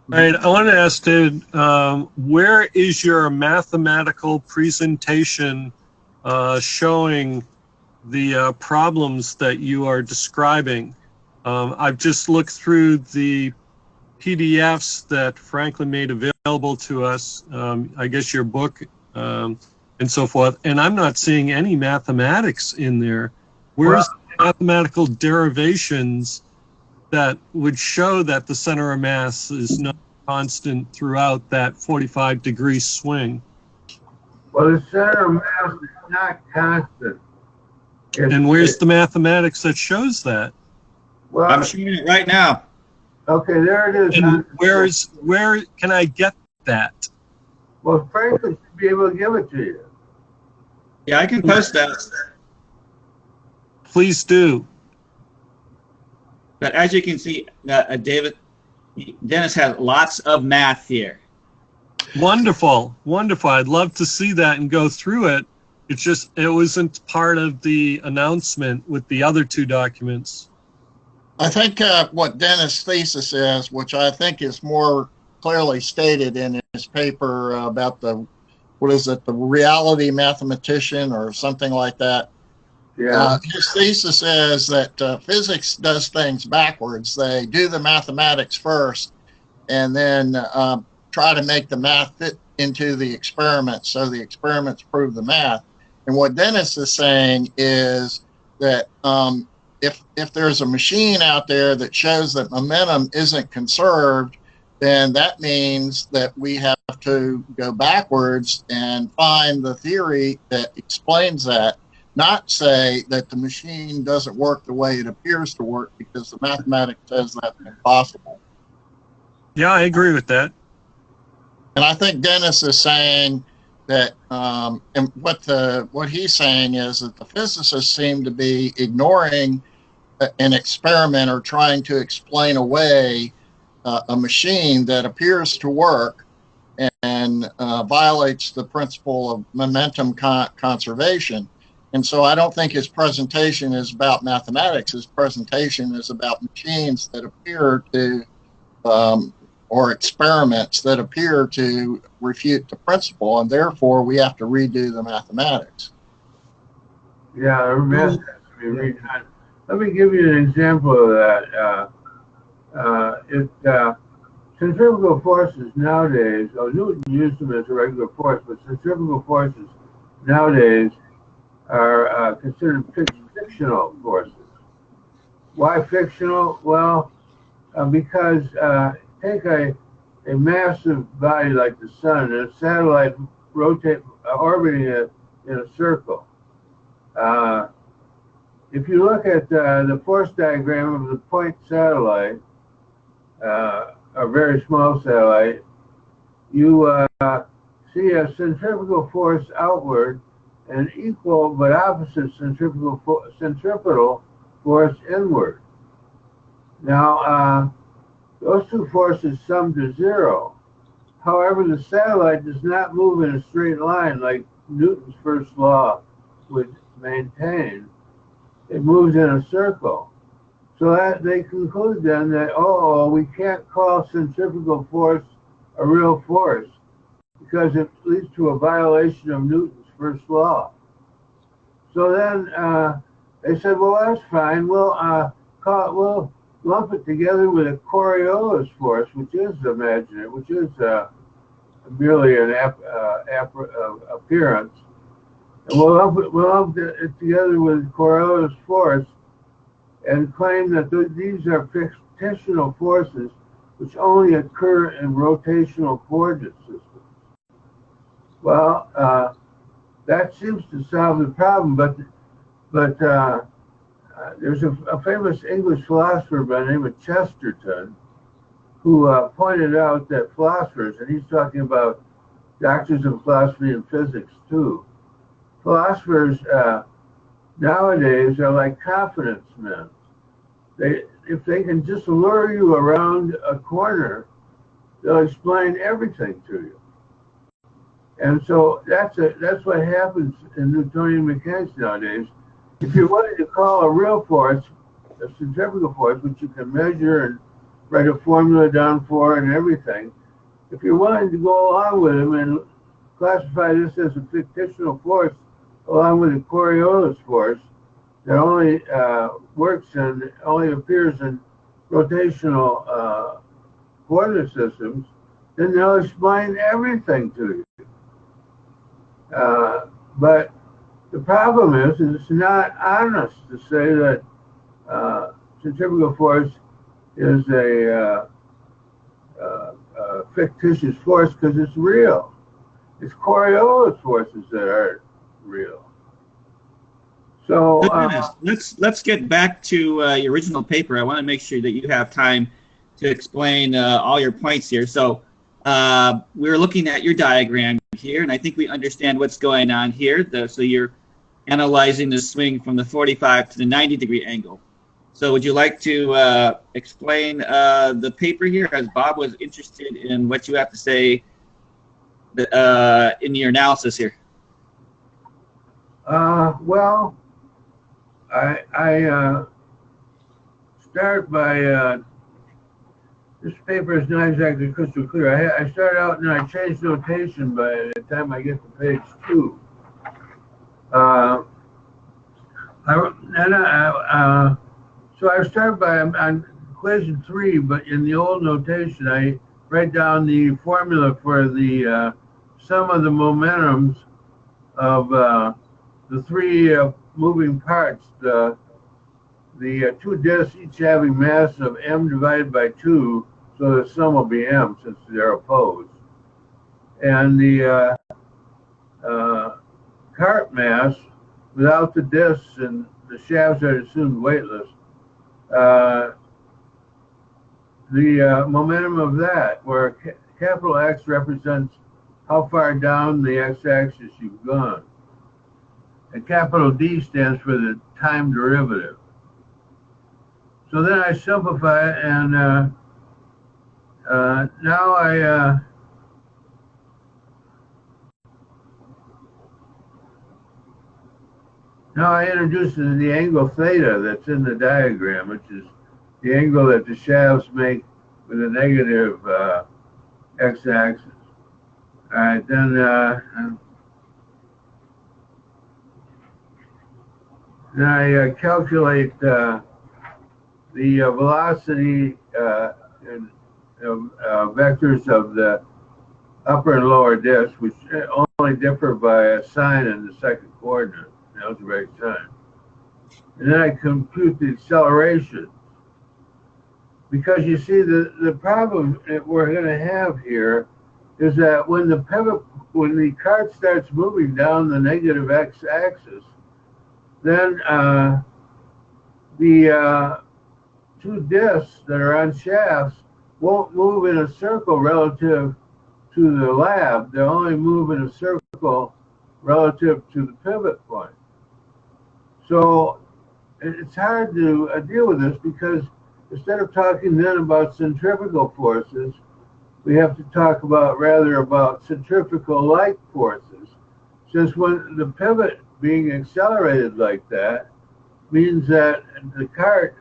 Right. I want to ask David, where is your mathematical presentation showing the problems that you are describing? I've just looked through the PDFs that Franklin made available to us, I guess your book and so forth, and I'm not seeing any mathematics in there. Where's the mathematical derivations that would show that the center of mass is not constant throughout that 45-degree swing? Well, the center of mass is not constant. And where's the mathematics that shows that? Well, I'm showing it right now. okay, there it is. And where can I get that? Well, Franklin should be able to give it to you. Yeah, I can post that. Please do. But as you can see, Dennis has lots of math here. Wonderful, wonderful. I'd love to see that and go through it. It's just, it wasn't part of the announcement with the other two documents. I think what Dennis' thesis is, which I think is more clearly stated in his paper about the reality mathematician or something like that. Yeah. His thesis is that physics does things backwards. They do the mathematics first and then try to make the math fit into the experiment, so the experiments prove the math. And what Dennis is saying is that if there's a machine out there that shows that momentum isn't conserved, then that means that we have to go backwards and find the theory that explains that, not say that the machine doesn't work the way it appears to work because the mathematics says that's impossible. Yeah, I agree with that. And I think Dennis is saying that, and what he's saying is that the physicists seem to be ignoring an experiment or trying to explain away a machine that appears to work and violates the principle of momentum conservation. And so I don't think his presentation is about mathematics. His presentation is about machines that appear to, or experiments that appear to refute the principle, and therefore we have to redo the mathematics. Yeah, let me give you an example of that. Centrifugal forces nowadays, Newton used them as a regular force, but centrifugal forces nowadays are considered fictional forces. Why fictional? Well, because take a massive body like the sun and a satellite orbiting it in a circle. If you look at the force diagram of the point satellite, a very small satellite, you see a centrifugal force outward and equal but opposite centripetal force inward. Now, those two forces sum to zero. However, the satellite does not move in a straight line like Newton's first law would maintain. It moves in a circle. So that they conclude then that, we can't call centrifugal force a real force because it leads to a violation of Newton's first law. So then they said, well, that's fine. We'll lump it together with a Coriolis force, which is imaginary, which is merely an appearance. And we'll lump it together with Coriolis force and claim that these are fictional forces which only occur in rotational coordinate systems. Well, that seems to solve the problem, but there's a famous English philosopher by the name of Chesterton who pointed out that philosophers, and he's talking about doctors of philosophy and physics too, philosophers nowadays are like confidence men. If they can just lure you around a corner, they'll explain everything to you. And so that's what happens in Newtonian mechanics nowadays. if you wanted to call a real force a centrifugal force, which you can measure and write a formula down for and everything, if you're willing to go along with him and classify this as a fictional force along with the Coriolis force that only works and only appears in rotational coordinate systems, then they'll explain everything to you. But the problem is it's not honest to say that centrifugal force is a fictitious force, because it's real. It's Coriolis forces that aren't real. So let's get back to your original paper. I want to make sure that you have time to explain all your points here. So we're looking at your diagram here, and I think we understand what's going on here. So you're analyzing the swing from the 45 to the 90-degree angle. So would you like to explain the paper here, as Bob was interested in what you have to say in your analysis here? Well, I start by, this paper is not exactly crystal clear. I start out and I change notation by the time I get to page 2. So I start by on equation 3, but in the old notation, I write down the formula for the sum of the momentums of the 3 moving parts. The 2 disks each having mass of m divided by 2, so the sum will be m since they're opposed. And the cart mass without the disks and the shafts are assumed weightless. The momentum of that, where capital X represents how far down the x-axis you've gone, and capital D stands for the time derivative. So then I simplify it, and now I introduce the angle theta that's in the diagram, which is the angle that the shafts make with a negative x-axis. All right, then I calculate the velocity and vectors of the upper and lower disk, which only differ by a sign in the second coordinate, the algebraic sign. And then I compute the acceleration. Because you see, the problem that we're going to have here is that when the cart starts moving down the negative x-axis, then the 2 disks that are on shafts won't move in a circle relative to the lab. They'll only move in a circle relative to the pivot point. So it's hard to deal with this, because instead of talking then about centrifugal forces, we have to talk about centrifugal-like forces. Since when the pivot being accelerated like that means that the cart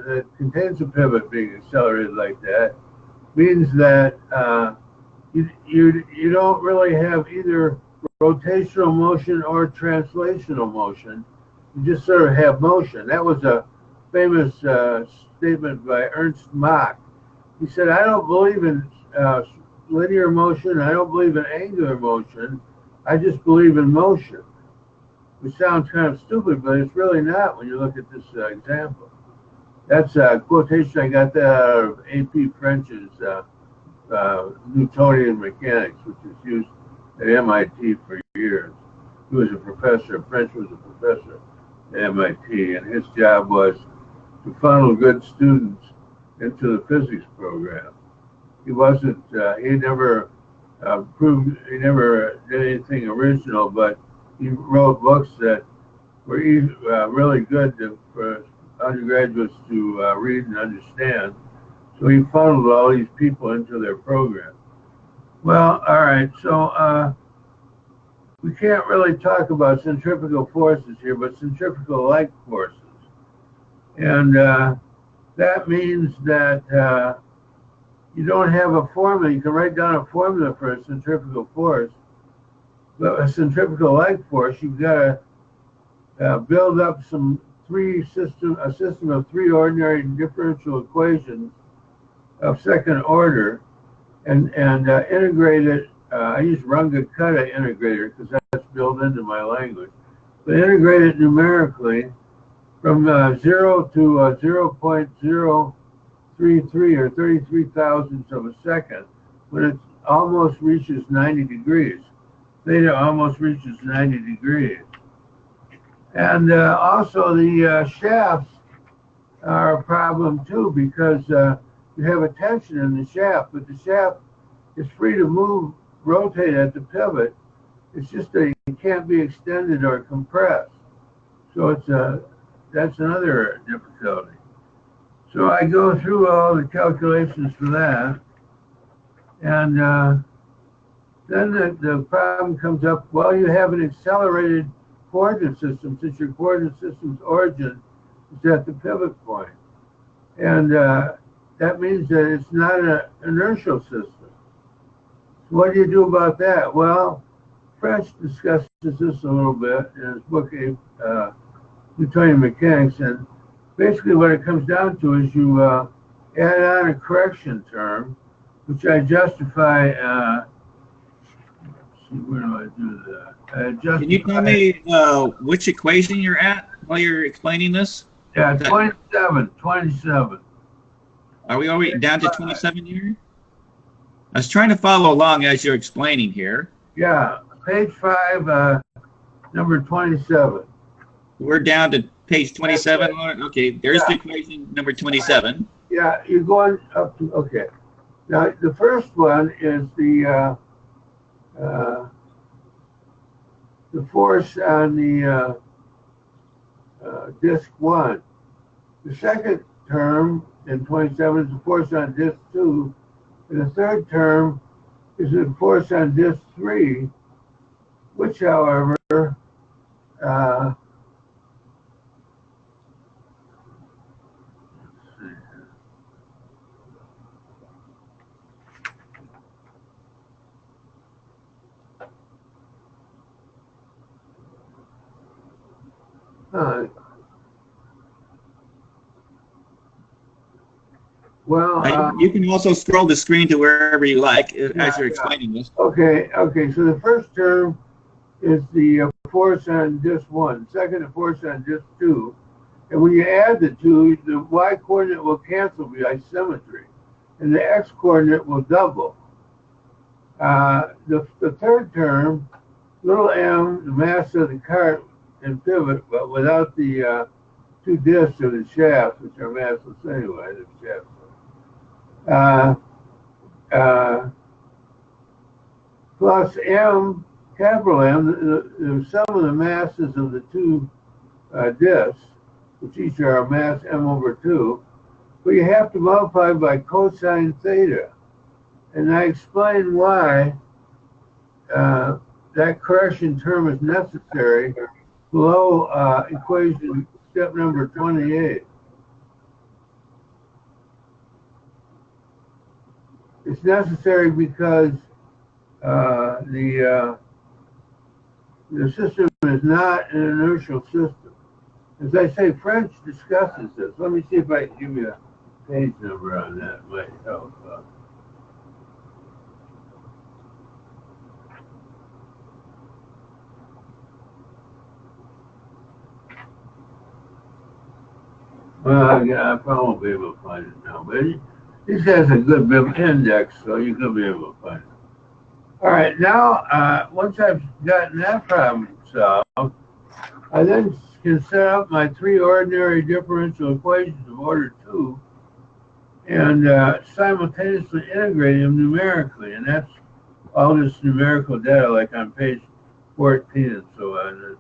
that contains a pivot being accelerated like that means that you don't really have either rotational motion or translational motion. You just sort of have motion. That was a famous statement by Ernst Mach. He said, I don't believe in linear motion. I don't believe in angular motion. I just believe in motion. Which sounds kind of stupid, but it's really not when you look at this example. That's a quotation I got that out of A.P. French's Newtonian mechanics, which is used at MIT for years. He was a professor. French was a professor at MIT, and his job was to funnel good students into the physics program. He wasn't, he never did anything original, but he wrote books that were really good for undergraduates to read and understand. So he funneled all these people into their program. Well, all right, so we can't really talk about centrifugal forces here, but centrifugal-like forces. And that means that you don't have a formula. You can write down a formula for a centrifugal force, but a centrifugal-like force, you've got to build up a system of three ordinary differential equations of second order, and integrate it. I use Runge-Kutta integrator because that's built into my language. But integrate it numerically from 0 to 0.033 or 33 thousandths of a second when it almost reaches 90 degrees. Theta almost reaches 90 degrees. And also the shafts are a problem too, because you have a tension in the shaft, but the shaft is free to move, rotate at the pivot. It's just that it can't be extended or compressed. So that's another difficulty. So I go through all the calculations for that, and then the problem comes up. Well, you have an accelerated coordinate system, since your coordinate system's origin is at the pivot point. And that means that it's not an inertial system. So what do you do about that? Well, French discusses this a little bit in his book, Newtonian Mechanics, and basically what it comes down to is you add on a correction term, which I justify. Let's see, where do I do that? Can you tell me which equation you're at while you're explaining this? Yeah, 27. Are we already down to 27 here? I was trying to follow along as you're explaining here. Yeah, page 5, number 27. We're down to page 27. Okay, there's the equation number 27. Yeah, you're going up to, okay. Now, the first one is the force on the disk 1. The second term in 27 is the force on disk 2. And the third term is the force on disk 3, which, however, you can also scroll the screen to wherever you like as you're explaining this. Okay. So the first term is the force on disk 1. Second, the force on disk 2. And when you add the two, the y-coordinate will cancel by symmetry, and the x-coordinate will double. The third term, little m, the mass of the cart and pivot, but without the two discs of the shaft, which are massless anyway, the shaft. Plus m, capital M, the sum of the masses of the two discs, which each are a mass m over 2, but you have to multiply by cosine theta. And I explain why that correction term is necessary below equation step number 28. It's necessary because the system is not an inertial system. As I say, French discusses this. Let me see if I can give you a page number on that. It might help. Well, yeah, I probably won't be able to find it now, but this has a good index, so you could be able to find it. All right, now, once I've gotten that problem solved, I then can set up my three ordinary differential equations of order 2 and simultaneously integrate them numerically. And that's all this numerical data, like on page 14 and so on.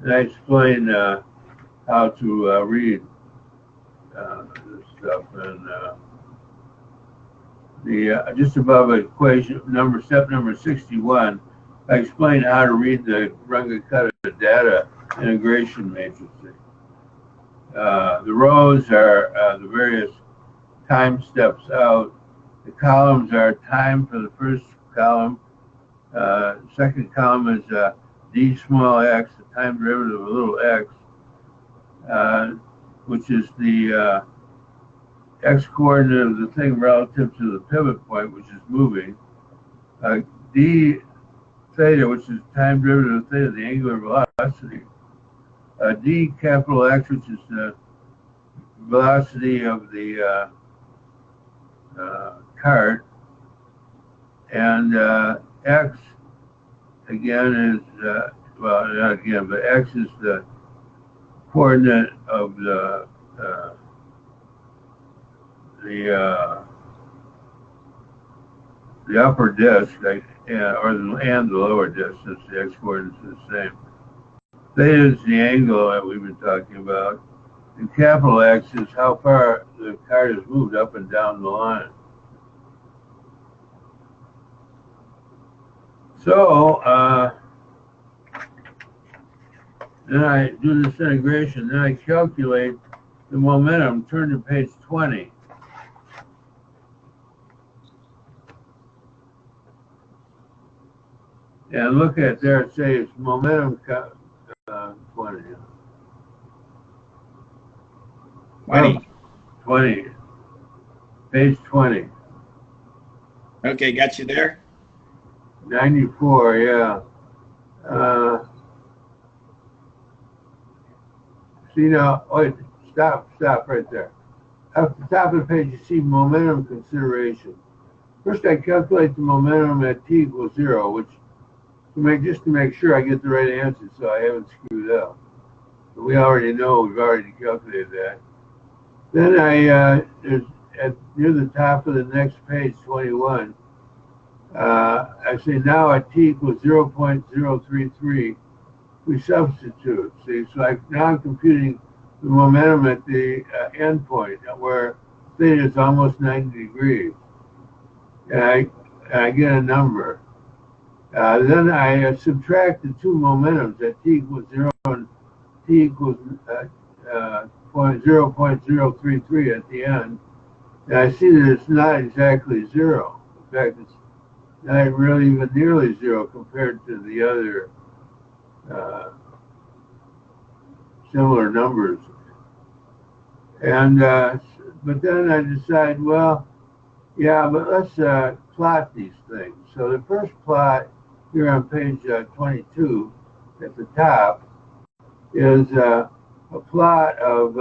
And I explain how to read this stuff. And just above equation step number 61, I explained how to read the Runge-Kutta data integration matrices. The rows are the various time steps out. The columns are time for the first column. Second column is d small x, the time derivative of little x, which is the x coordinate of the thing relative to the pivot point, which is moving. D theta, which is time derivative of theta, the angular velocity. D capital X, which is the velocity of the cart. And X, again, is, well, not again, but X is the coordinate of the upper disk, and the lower disk, since the x coordinates are the same. Theta is the angle that we've been talking about, and capital X is how far the cart has moved up and down the line. So then I do this integration, then I calculate the momentum. Turn to page 20. And look at there, it says momentum 20. 20. Page 20. Okay, got you there? 94, yeah. See now, wait, stop right there. At the top of the page, you see momentum consideration. First, I calculate the momentum at t equals 0, which just to make sure I get the right answer, so I haven't screwed up. But we already know, we've already calculated that. Then near the top of the next page, 21, I say now at t equals 0.033, we substitute. See, so now I'm computing the momentum at the end point, where theta is almost 90 degrees. And I get a number. Then I subtract the two momentums at t equals 0 and t equals 0.033 at the end. And I see that it's not exactly 0. In fact, it's not really even nearly 0 compared to the other similar numbers. And but then I decide, well, yeah, but let's plot these things. So the first plot here on page 22 at the top is a plot of,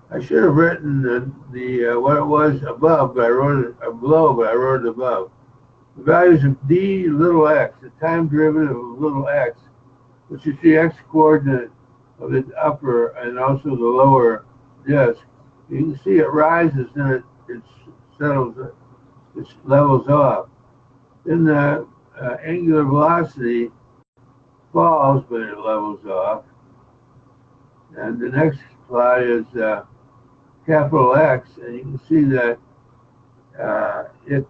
I should have written the what it was above, but I wrote it below, but I wrote it above. The values of d little x, the time derivative of little x, which is the x coordinate of the upper and also the lower disk. You can see it rises and it settles, it levels off. Then the angular velocity falls, but it levels off. And the next plot is capital X, and you can see that it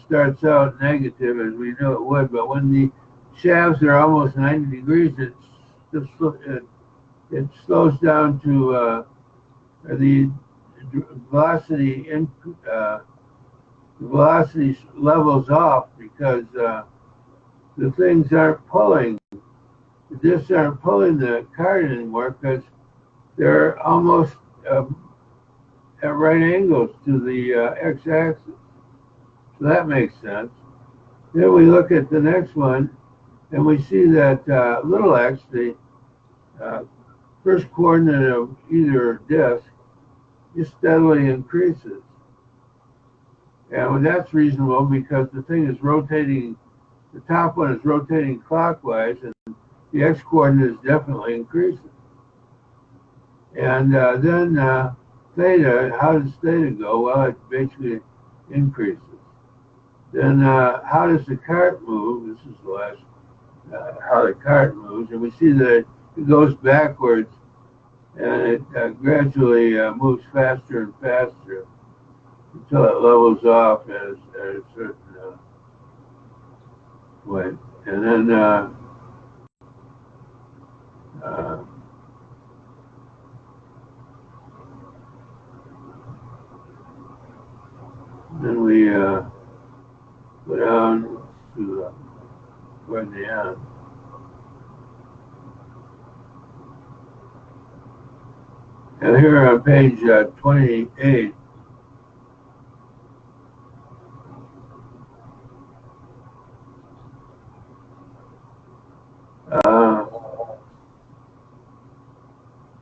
starts out negative, as we knew it would, but when the shafts are almost 90 degrees, it slows down to the velocity levels off, because the things aren't pulling. The discs aren't pulling the cart anymore because they're almost at right angles to the x-axis. So that makes sense. Then we look at the next one, and we see that little x, the first coordinate of either disk, just steadily increases. And that's reasonable because the thing is rotating, the top one is rotating clockwise, and the x coordinate is definitely increasing. And then theta, how does theta go? Well, it basically increases. Then how does the cart move? This is the last, how the cart moves. And we see that it goes backwards, and it gradually moves faster and faster until it levels off at a certain Wait, and then we go down to toward the end. And here on page 28,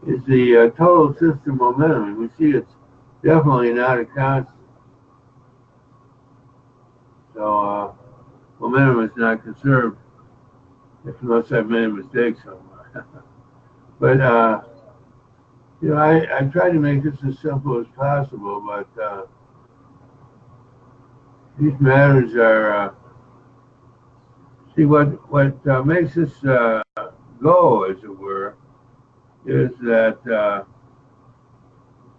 is the total system momentum. We see it's definitely not a constant. So momentum is not conserved, unless I've made a mistake somewhere. But you know, I tried to make this as simple as possible, but these matters are see what makes this go, as it were, is that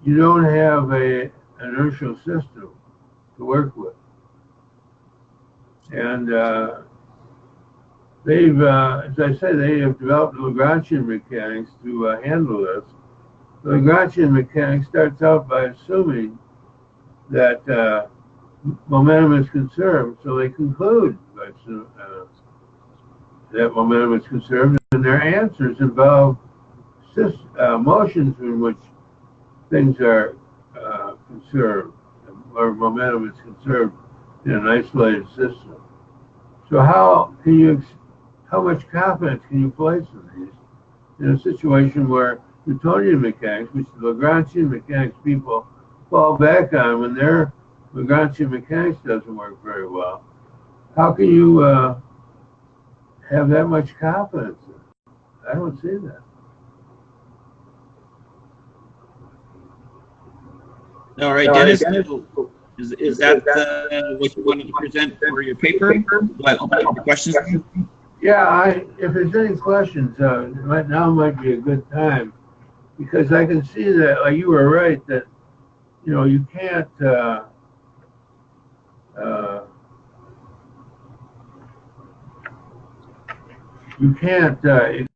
you don't have a inertial system to work with, and they've, as I say, they have developed Lagrangian mechanics to handle this. The Lagrangian mechanics starts out by assuming that momentum is conserved, so they conclude that momentum is conserved, and their answers involve motions in which things are conserved, or momentum is conserved in an isolated system. So how much confidence can you place in these in a situation where Newtonian mechanics, which the Lagrangian mechanics people fall back on when their Lagrangian mechanics doesn't work very well? How can you have that much confidence in it? I don't see that. All right, Dennis, is that what you wanted to present for your paper? What questions? Yeah, if there's any questions, right now might be a good time, because I can see that, like you were right, that you can't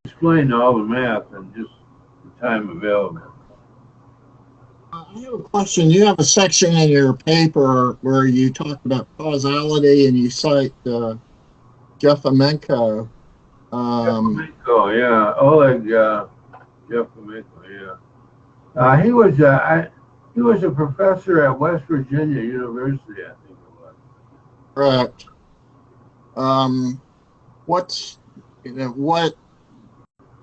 explain all the math in just the time available. I have a question. You have a section in your paper where you talk about causality and you cite Jeffermenko. Jeffermenko, yeah, Oleg Jeffermenko, yeah. He was a professor at West Virginia University, I think it was. Correct.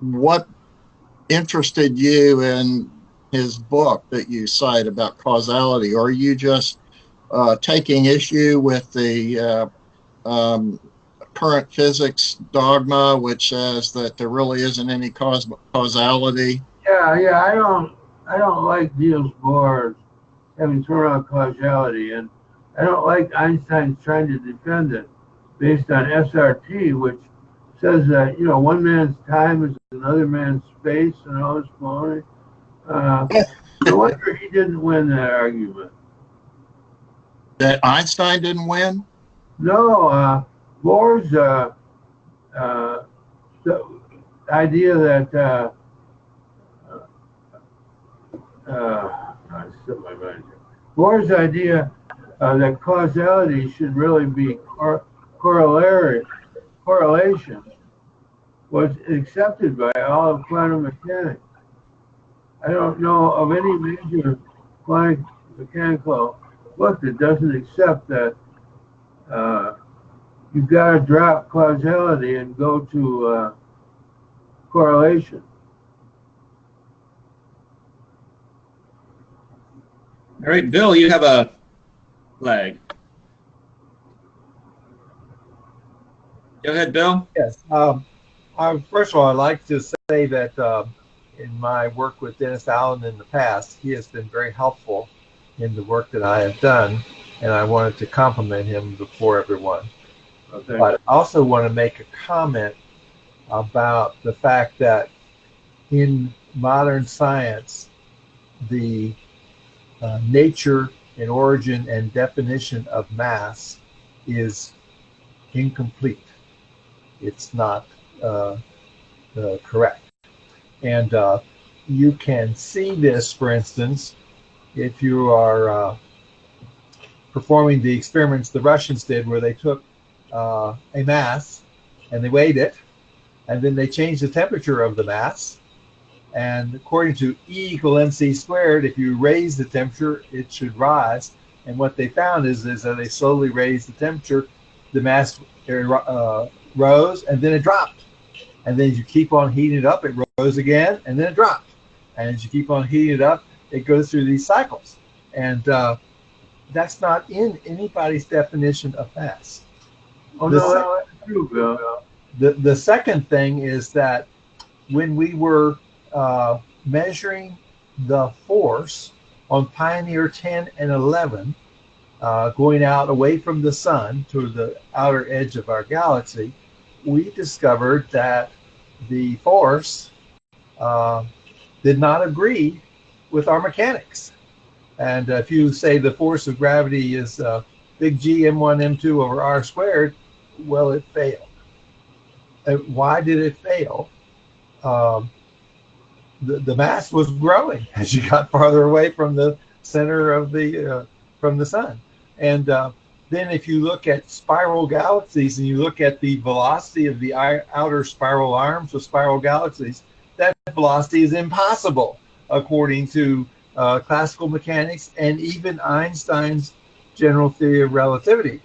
What interested you in his book that you cite about causality? Or are you just taking issue with the current physics dogma, which says that there really isn't any causality? Yeah, I don't like Niels Bohr having thrown out causality, and I don't like Einstein's trying to defend it based on SRT, which says that one man's time is another man's space and all this baloney. No wonder he didn't win that argument. That Einstein didn't win? No, Bohr's idea that Bohr's idea that causality should really be correlation was accepted by all of quantum mechanics. I don't know of any major quantum mechanical book that doesn't accept that you've got to drop causality and go to correlation. All right, Bill, you have a flag. Go ahead, Bill. Yes. First of all, I'd like to say that in my work with Dennis Allen in the past, he has been very helpful in the work that I have done, and I wanted to compliment him before everyone. Okay. But I also want to make a comment about the fact that in modern science, the nature and origin and definition of mass is incomplete. it's not correct. And you can see this, for instance, if you are performing the experiments the Russians did, where they took a mass and they weighed it, and then they changed the temperature of the mass. And according to E equal mc squared, if you raise the temperature, it should rise. And what they found is that they slowly raised the temperature, the mass rose, and then it dropped. And then as you keep on heating it up, it rose again, and then it dropped. And as you keep on heating it up, it goes through these cycles. And that's not in anybody's definition of mass. Oh, no, that's true, Bill. The second thing is that when we were measuring the force on Pioneer 10 and 11, going out away from the sun to the outer edge of our galaxy, we discovered that the force did not agree with our mechanics. And if you say the force of gravity is big G m1 m2 over r squared, well, it failed. Why did it fail? The mass was growing as you got farther away from the center of from the sun. And then if you look at spiral galaxies and you look at the velocity of the outer spiral arms of spiral galaxies, that velocity is impossible according to classical mechanics and even Einstein's general theory of relativity.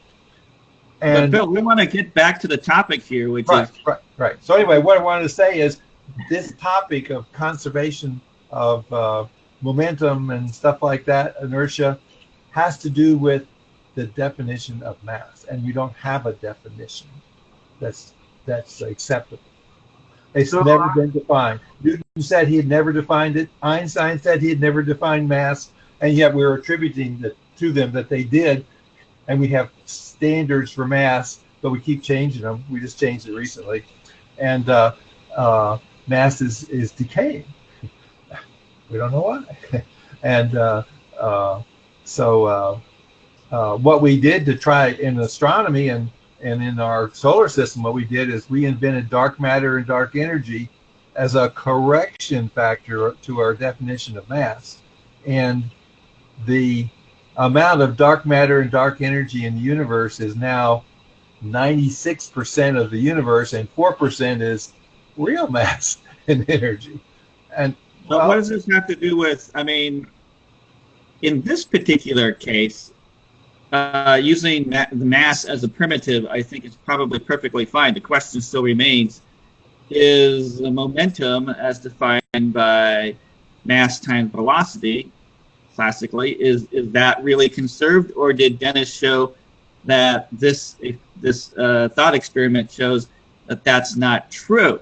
And but Bill, we want to get back to the topic here, which is right. So anyway, what I wanted to say is this topic of conservation of momentum and stuff like that, inertia, has to do with the definition of mass, and we don't have a definition that's acceptable. It's never been defined. Newton said he had never defined it. Einstein said he had never defined mass, and yet we're attributing to them that they did, and we have standards for mass, but we keep changing them. We just changed it recently, and mass is decaying. We don't know why. And so what we did to try in astronomy and in our solar system, what we did is we invented dark matter and dark energy as a correction factor to our definition of mass. And the amount of dark matter and dark energy in the universe is now 96% of the universe, and 4% is real mass and energy. And well, what does this have to do with, I mean, in this particular case, using the mass as a primitive, I think is probably perfectly fine. The question still remains, is the momentum as defined by mass times velocity, classically, is that really conserved, or did Dennis show that this thought experiment shows that that's not true?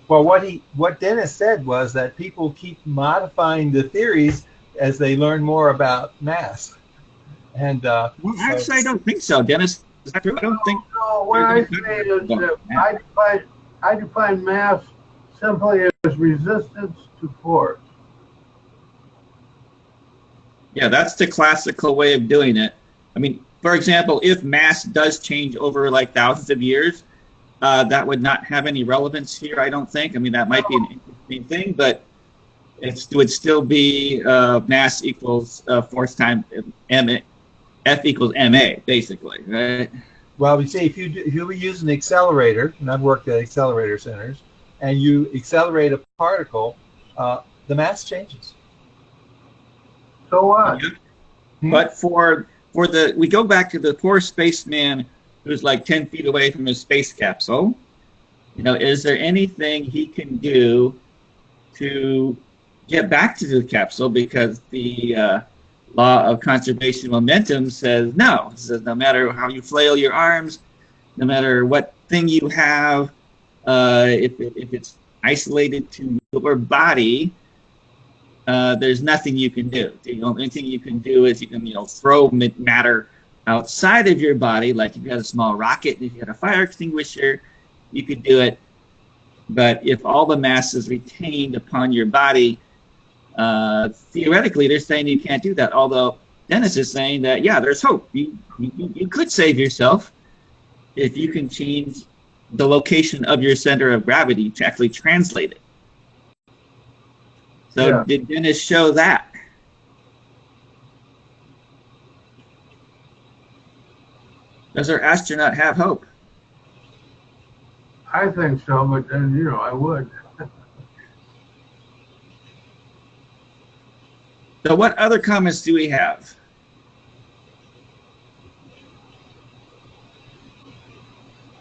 Well, what Dennis said was that people keep modifying the theories as they learn more about mass. And well, actually, I don't think so, Dennis. Is that true? I don't think. No, what I say is that I define mass simply as resistance to force. Yeah, that's the classical way of doing it. I mean, for example, if mass does change over like thousands of years, that would not have any relevance here, I don't think. I mean, that might be an interesting thing, but it would still be mass equals force times F equals ma, basically, right? Well, you see, if you use an accelerator, and I've worked at accelerator centers, and you accelerate a particle, the mass changes. So what? But we go back to the poor spaceman who's like 10 feet away from his space capsule. You know, is there anything he can do to get back to the capsule? Because the law of conservation momentum says no. It says no matter how you flail your arms, no matter what thing you have, if it's isolated to your body, there's nothing you can do. The only thing you can do is you can throw matter outside of your body, like if you had a small rocket, if you had a fire extinguisher, you could do it. But if all the mass is retained upon your body, theoretically, they're saying you can't do that. Although Dennis is saying that, yeah, there's hope. You could save yourself if you can change the location of your center of gravity to actually translate it. So Yeah. did Dennis show that? Does our astronaut have hope? I think so, but then, you know, I would. So what other comments do we have?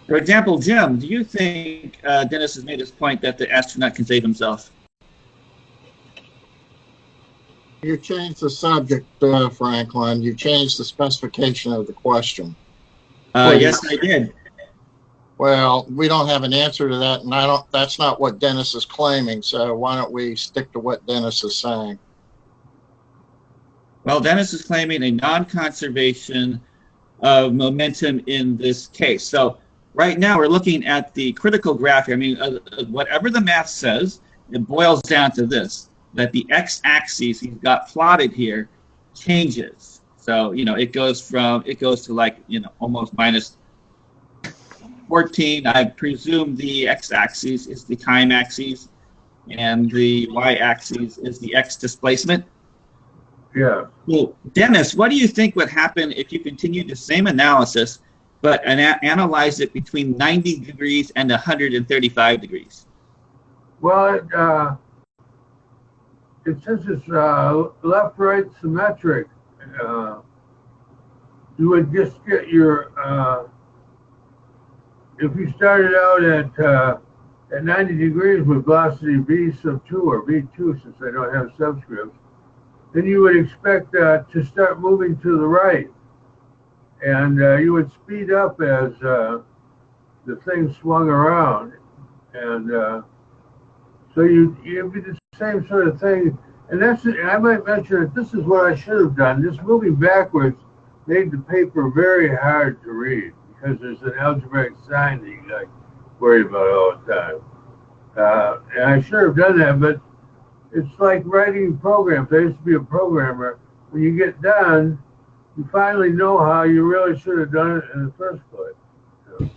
For example, Jim, do you think Dennis has made his point that the astronaut can save himself? You changed the subject, Franklin. You changed the specification of the question. Yes, I did. Well, we don't have an answer to that, and that's not what Dennis is claiming. So why don't we stick to what Dennis is saying? Well, Dennis is claiming a non-conservation of momentum in this case. So right now we're looking at the critical graph here. I mean, whatever the math says, it boils down to this, that the x-axis he's got plotted here changes. So, you know, it goes to like, you know, almost minus 14. I presume the x-axis is the time axis and the y-axis is the x displacement. Yeah. Well, Dennis, what do you think would happen if you continued the same analysis, but analyze it between 90 degrees and 135 degrees? Well, since it's left-right symmetric, you would just get your, if you started out at 90 degrees with velocity v sub 2 or v2, since I don't have subscripts, then you would expect to start moving to the right. And you would speed up as the thing swung around. And so you'd be the same sort of thing. And I might mention that this is what I should have done. Just moving backwards made the paper very hard to read because there's an algebraic sign that you got to worry about all the time. And I should have done that, but it's like writing programs. I used to be a programmer. When you get done, you finally know how you really should have done it in the first place. So.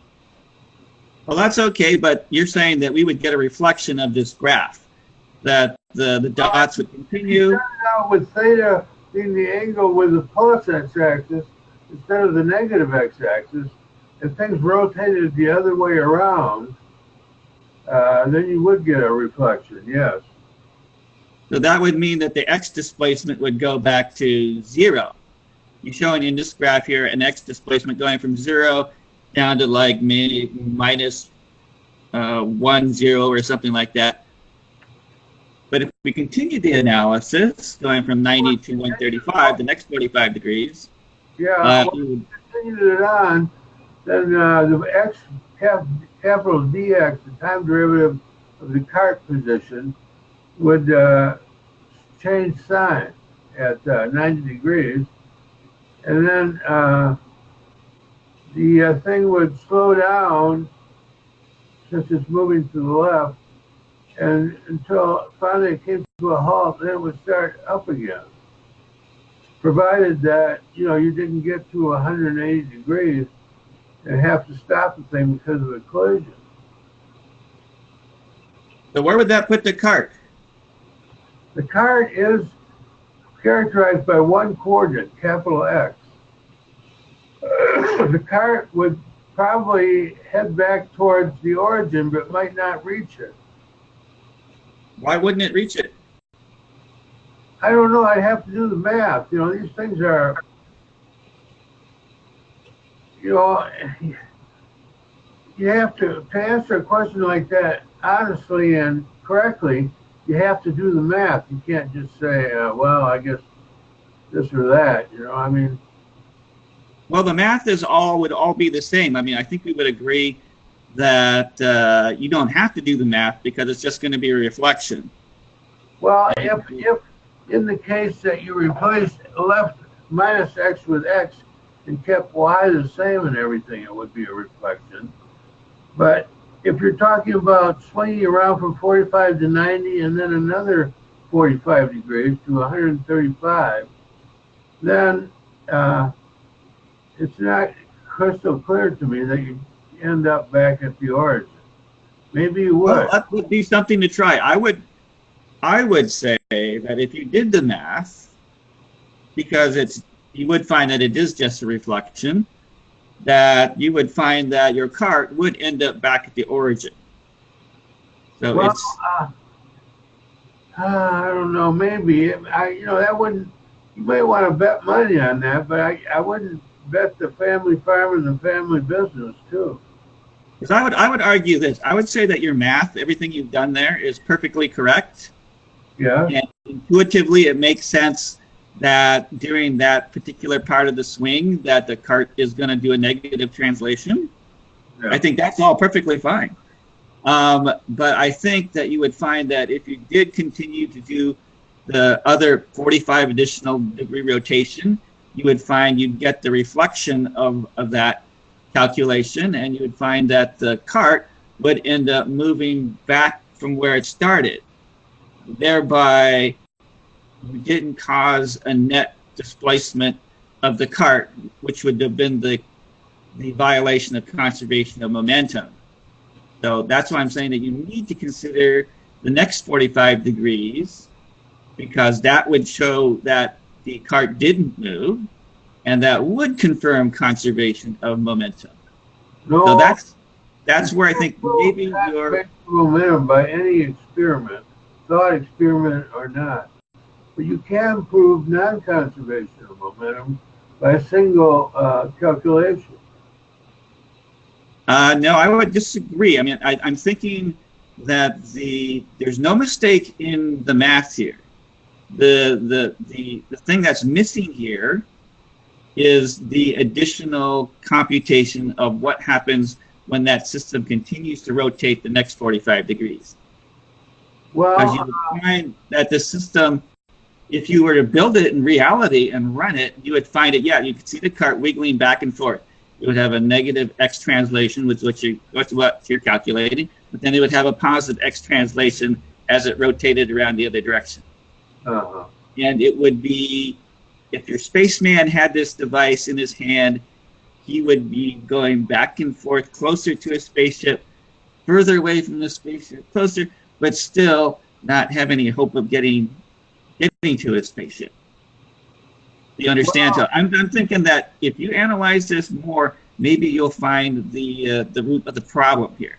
Well, that's okay, but you're saying that we would get a reflection of this graph, that the dots would continue. You started out with theta being the angle with the plus x-axis instead of the negative x-axis, and things rotated the other way around, then you would get a reflection, yes. So that would mean that the x displacement would go back to 0. You're showing in this graph here an x displacement going from 0 down to like maybe minus 1, 0 or something like that. But if we continue the analysis, going from 90 to 135, the next 45 degrees. Yeah, well, if you continued it on, then the x capital dx, the time derivative of the cart position, would change sign at 90 degrees. And then the thing would slow down since it's moving to the left, and until finally it came to a halt, then it would start up again. Provided that, you know, you didn't get to 180 degrees and have to stop the thing because of the collision. So where would that put the cart? The cart is characterized by one coordinate, capital X. The cart would probably head back towards the origin, but might not reach it. Why wouldn't it reach it? I don't know. I'd have to do the math. You know, these things are, you know, you have to answer a question like that honestly and correctly, you have to do the math. You can't just say, well, I guess this or that, you know, I mean. Well, the math would all be the same. I mean, I think we would agree that you don't have to do the math because it's just going to be a reflection. Well, if in the case that you replaced left minus x with x and kept y the same and everything, it would be a reflection. But if you're talking about swinging around from 45 to 90 and then another 45 degrees to 135, then it's not crystal clear to me that you end up back at the origin. Maybe you would. Well, that would be something to try. I would say that if you did the math, because you would find that it is just a reflection, that you would find that your cart would end up back at the origin. So Well, it's I don't know. Maybe that wouldn't. You may want to bet money on that, but I wouldn't bet the family farm and the family business too. because I would argue this. I would say that your math, everything you've done there, is perfectly correct. Yeah. And intuitively, it makes sense that during that particular part of the swing, that the cart is going to do a negative translation. Yeah. I think that's all perfectly fine. But I think that you would find that if you did continue to do the other 45 additional degree rotation, you would find you'd get the reflection of that calculation, and you would find that the cart would end up moving back from where it started. Thereby, you didn't cause a net displacement of the cart, which would have been the violation of conservation of momentum. So that's why I'm saying that you need to consider the next 45 degrees, because that would show that the cart didn't move, and that would confirm conservation of momentum. No. So that's where I think maybe your momentum by any experiment, thought experiment or not. But you can prove non-conservation of momentum by a single calculation. No, I would disagree. I mean, I'm thinking that there's no mistake in the math here. The thing that's missing here is the additional computation of what happens when that system continues to rotate the next 45 degrees. Well, because you would find that the system, if you were to build it in reality and run it, you would find it, you could see the cart wiggling back and forth. It would have a negative X translation, with what you're calculating, but then it would have a positive X translation as it rotated around the other direction. Uh-huh. And it would be, if your spaceman had this device in his hand, he would be going back and forth closer to a spaceship, further away from the spaceship, closer, but still not have any hope of getting to a spaceship. You understand? Wow. So I'm thinking that if you analyze this more, maybe you'll find the root of the problem here.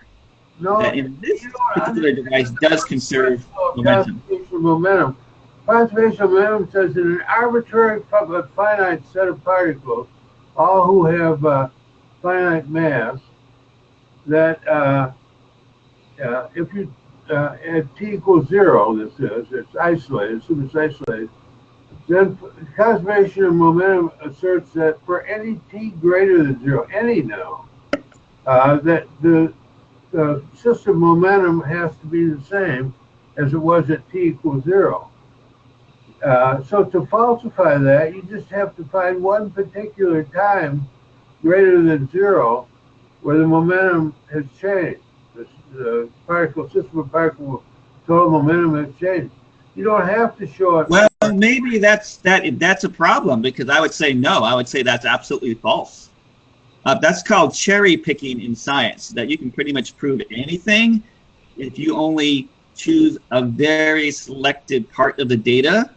No, that in this particular device does conserve momentum. Conservation of momentum says in an arbitrary but finite set of particles, all who have finite mass, that if you at t equals 0, it's isolated, assume it's isolated, then conservation of momentum asserts that for any t greater than 0, any now, that the system momentum has to be the same as it was at t equals 0. So to falsify that, you just have to find one particular time greater than 0 where the momentum has changed. The particle system of particle total momentum has changed. You don't have to show it. Well, maybe that's a problem, because I would say no. I would say that's absolutely false. That's called cherry picking in science, that you can pretty much prove anything if you only choose a very selected part of the data,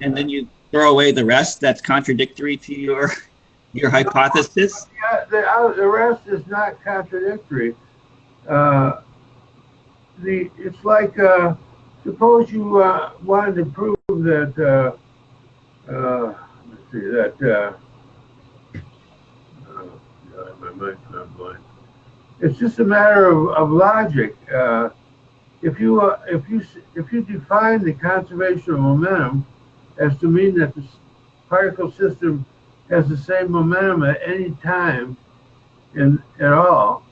and then you throw away the rest that's contradictory to your hypothesis. Yeah, the rest is not contradictory. It's like suppose you wanted to prove that let's see, that my mind's not blind. It's just a matter of logic. If you define the conservation of momentum as to mean that the particle system has the same momentum at any time at all,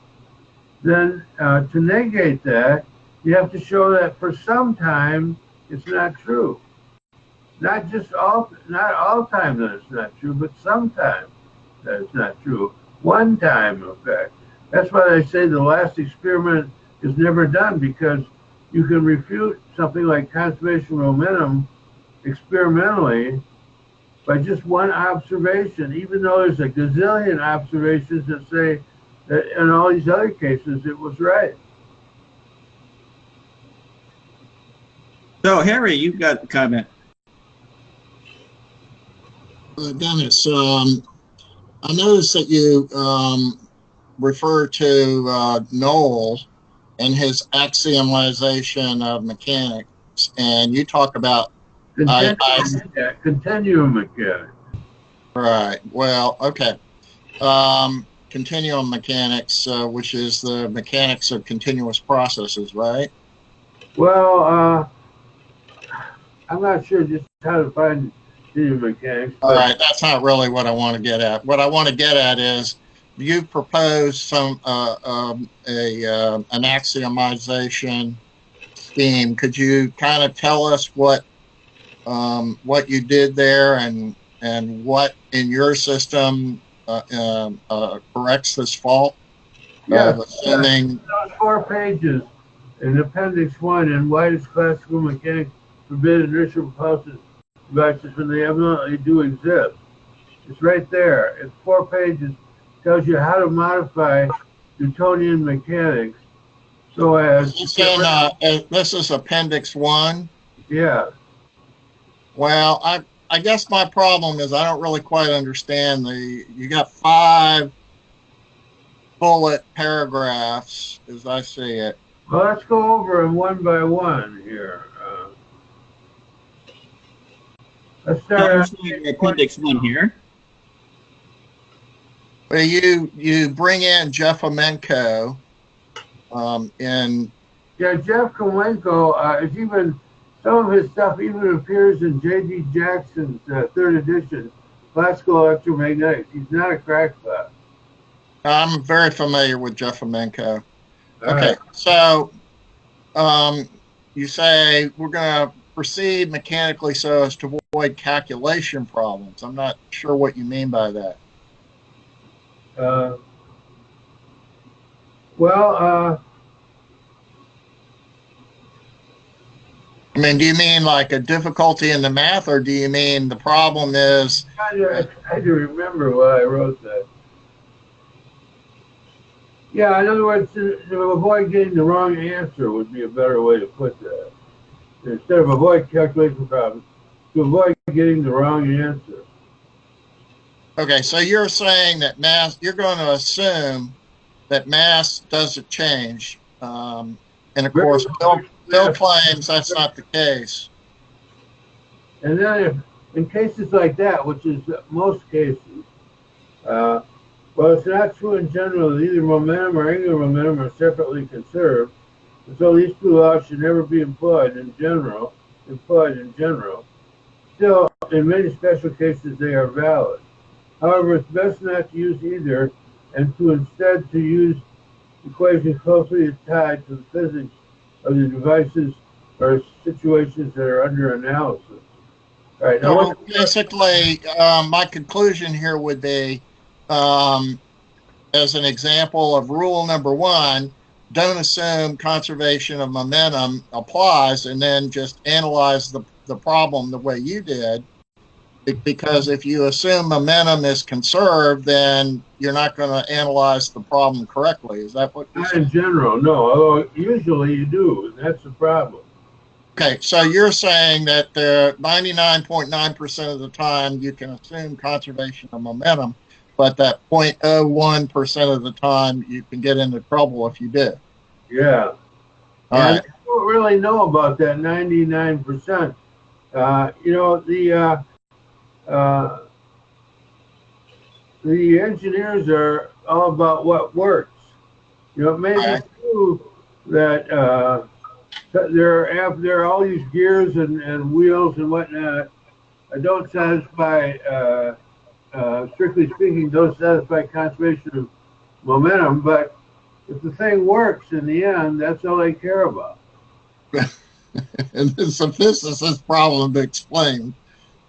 then to negate that, you have to show that for some time it's not true. Not all time that it's not true, but sometime that it's not true. One time, in fact. That's why they say the last experiment is never done, because you can refute something like conservation of momentum experimentally by just one observation, even though there's a gazillion observations that say that in all these other cases it was right. So, Harry, you've got a comment. Dennis, I noticed that you refer to Knowles and his axiomization of mechanics, and you talk about Continuum mechanics. Right. Well, okay. Continuum mechanics, which is the mechanics of continuous processes, right? Well, I'm not sure just how to find continuum mechanics. All right, that's not really what I want to get at. What I want to get at is you proposed some an axiomization scheme. Could you kind of tell us what you did there and what in your system corrects this fault? Yes, assuming those 4 pages in Appendix 1 in why does classical mechanics forbid inertial propulsion devices when they evidently do exist. It's right there. It's 4 pages. Tells you how to modify Newtonian mechanics so as this is Appendix 1. Yeah. Well, I guess my problem is I don't really quite understand you got 5 bullet paragraphs as I see it. Well, let's go over them one by one here. Let's start on Appendix 1 here. Well, you bring in Jeff Amenko, and Jeff Kowenko is even some of his stuff even appears in J.D. Jackson's 3rd edition, Classical Electromagnetics. He's not a crackpot. I'm very familiar with Jeff Amenko. Okay, so you say we're going to proceed mechanically so as to avoid calculation problems. I'm not sure what you mean by that. I mean, do you mean like a difficulty in the math, or do you mean the problem is? I had to remember why I wrote that. Yeah, in other words, to avoid getting the wrong answer would be a better way to put that. Instead of avoid calculation problems, to avoid getting the wrong answer. Okay, so you're saying that mass, you're going to assume that mass doesn't change. And of course, Bill claims that's not the case. And then in cases like that, which is most cases, well, it's not true in general that either momentum or angular momentum are separately conserved. And so these 2 laws should never be employed in general. Still, in many special cases, they are valid. However, it's best not to use either, and to instead to use equations closely tied to the physics of the devices or situations that are under analysis. All right. Now, so basically, my conclusion here would be, as an example of rule number 1, don't assume conservation of momentum applies, and then just analyze the problem the way you did. Because if you assume momentum is conserved, then you're not going to analyze the problem correctly. Is that what you're saying? In general, no. Although usually you do, and that's the problem. Okay, so you're saying that 99.9% of the time you can assume conservation of momentum, but that 0.01% of the time you can get into trouble if you do. Yeah. All right. I don't really know about that 99%. The engineers are all about what works. It may be true that there are all these gears and wheels and whatnot. Don't satisfy, strictly speaking, don't satisfy conservation of momentum. But if the thing works in the end, that's all they care about. And it's a physicist's problem to explain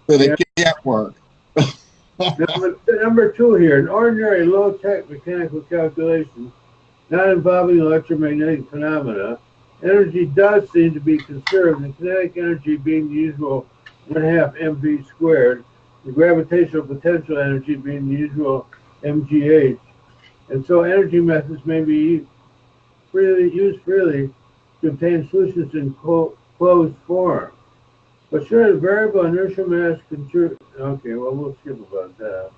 that it can't work. Number 2 here, an ordinary low-tech mechanical calculation, not involving electromagnetic phenomena, energy does seem to be conserved, and kinetic energy being the usual 1/2 mv squared the gravitational potential energy being the usual mgh. And so energy methods may be used freely to obtain solutions in closed form. But sure, the variable inertial mass okay, well, we'll skip about that.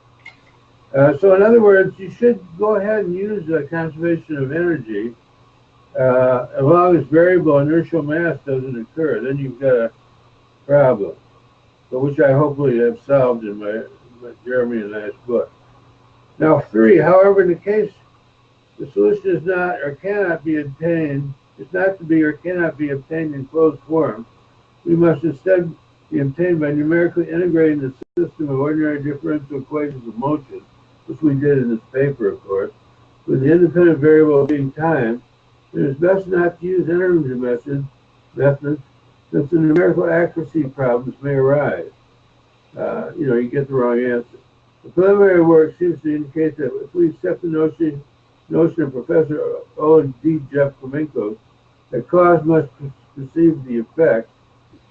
So in other words, you should go ahead and use conservation of energy as long as variable inertial mass doesn't occur. Then you've got a problem, but which I hopefully have solved in my Jeremy and I's book. Now 3, however, in the case the solution is not or cannot be obtained, is not to be or cannot be obtained in closed form, we must instead be obtained by numerically integrating the system of ordinary differential equations of motion, which we did in this paper, of course, with the independent variable being time. It is best not to use energy methods since the numerical accuracy problems may arise. You get the wrong answer. The preliminary work seems to indicate that if we accept the notion of Professor Owen D. Jeff Flamenco, that cause must precede the effect,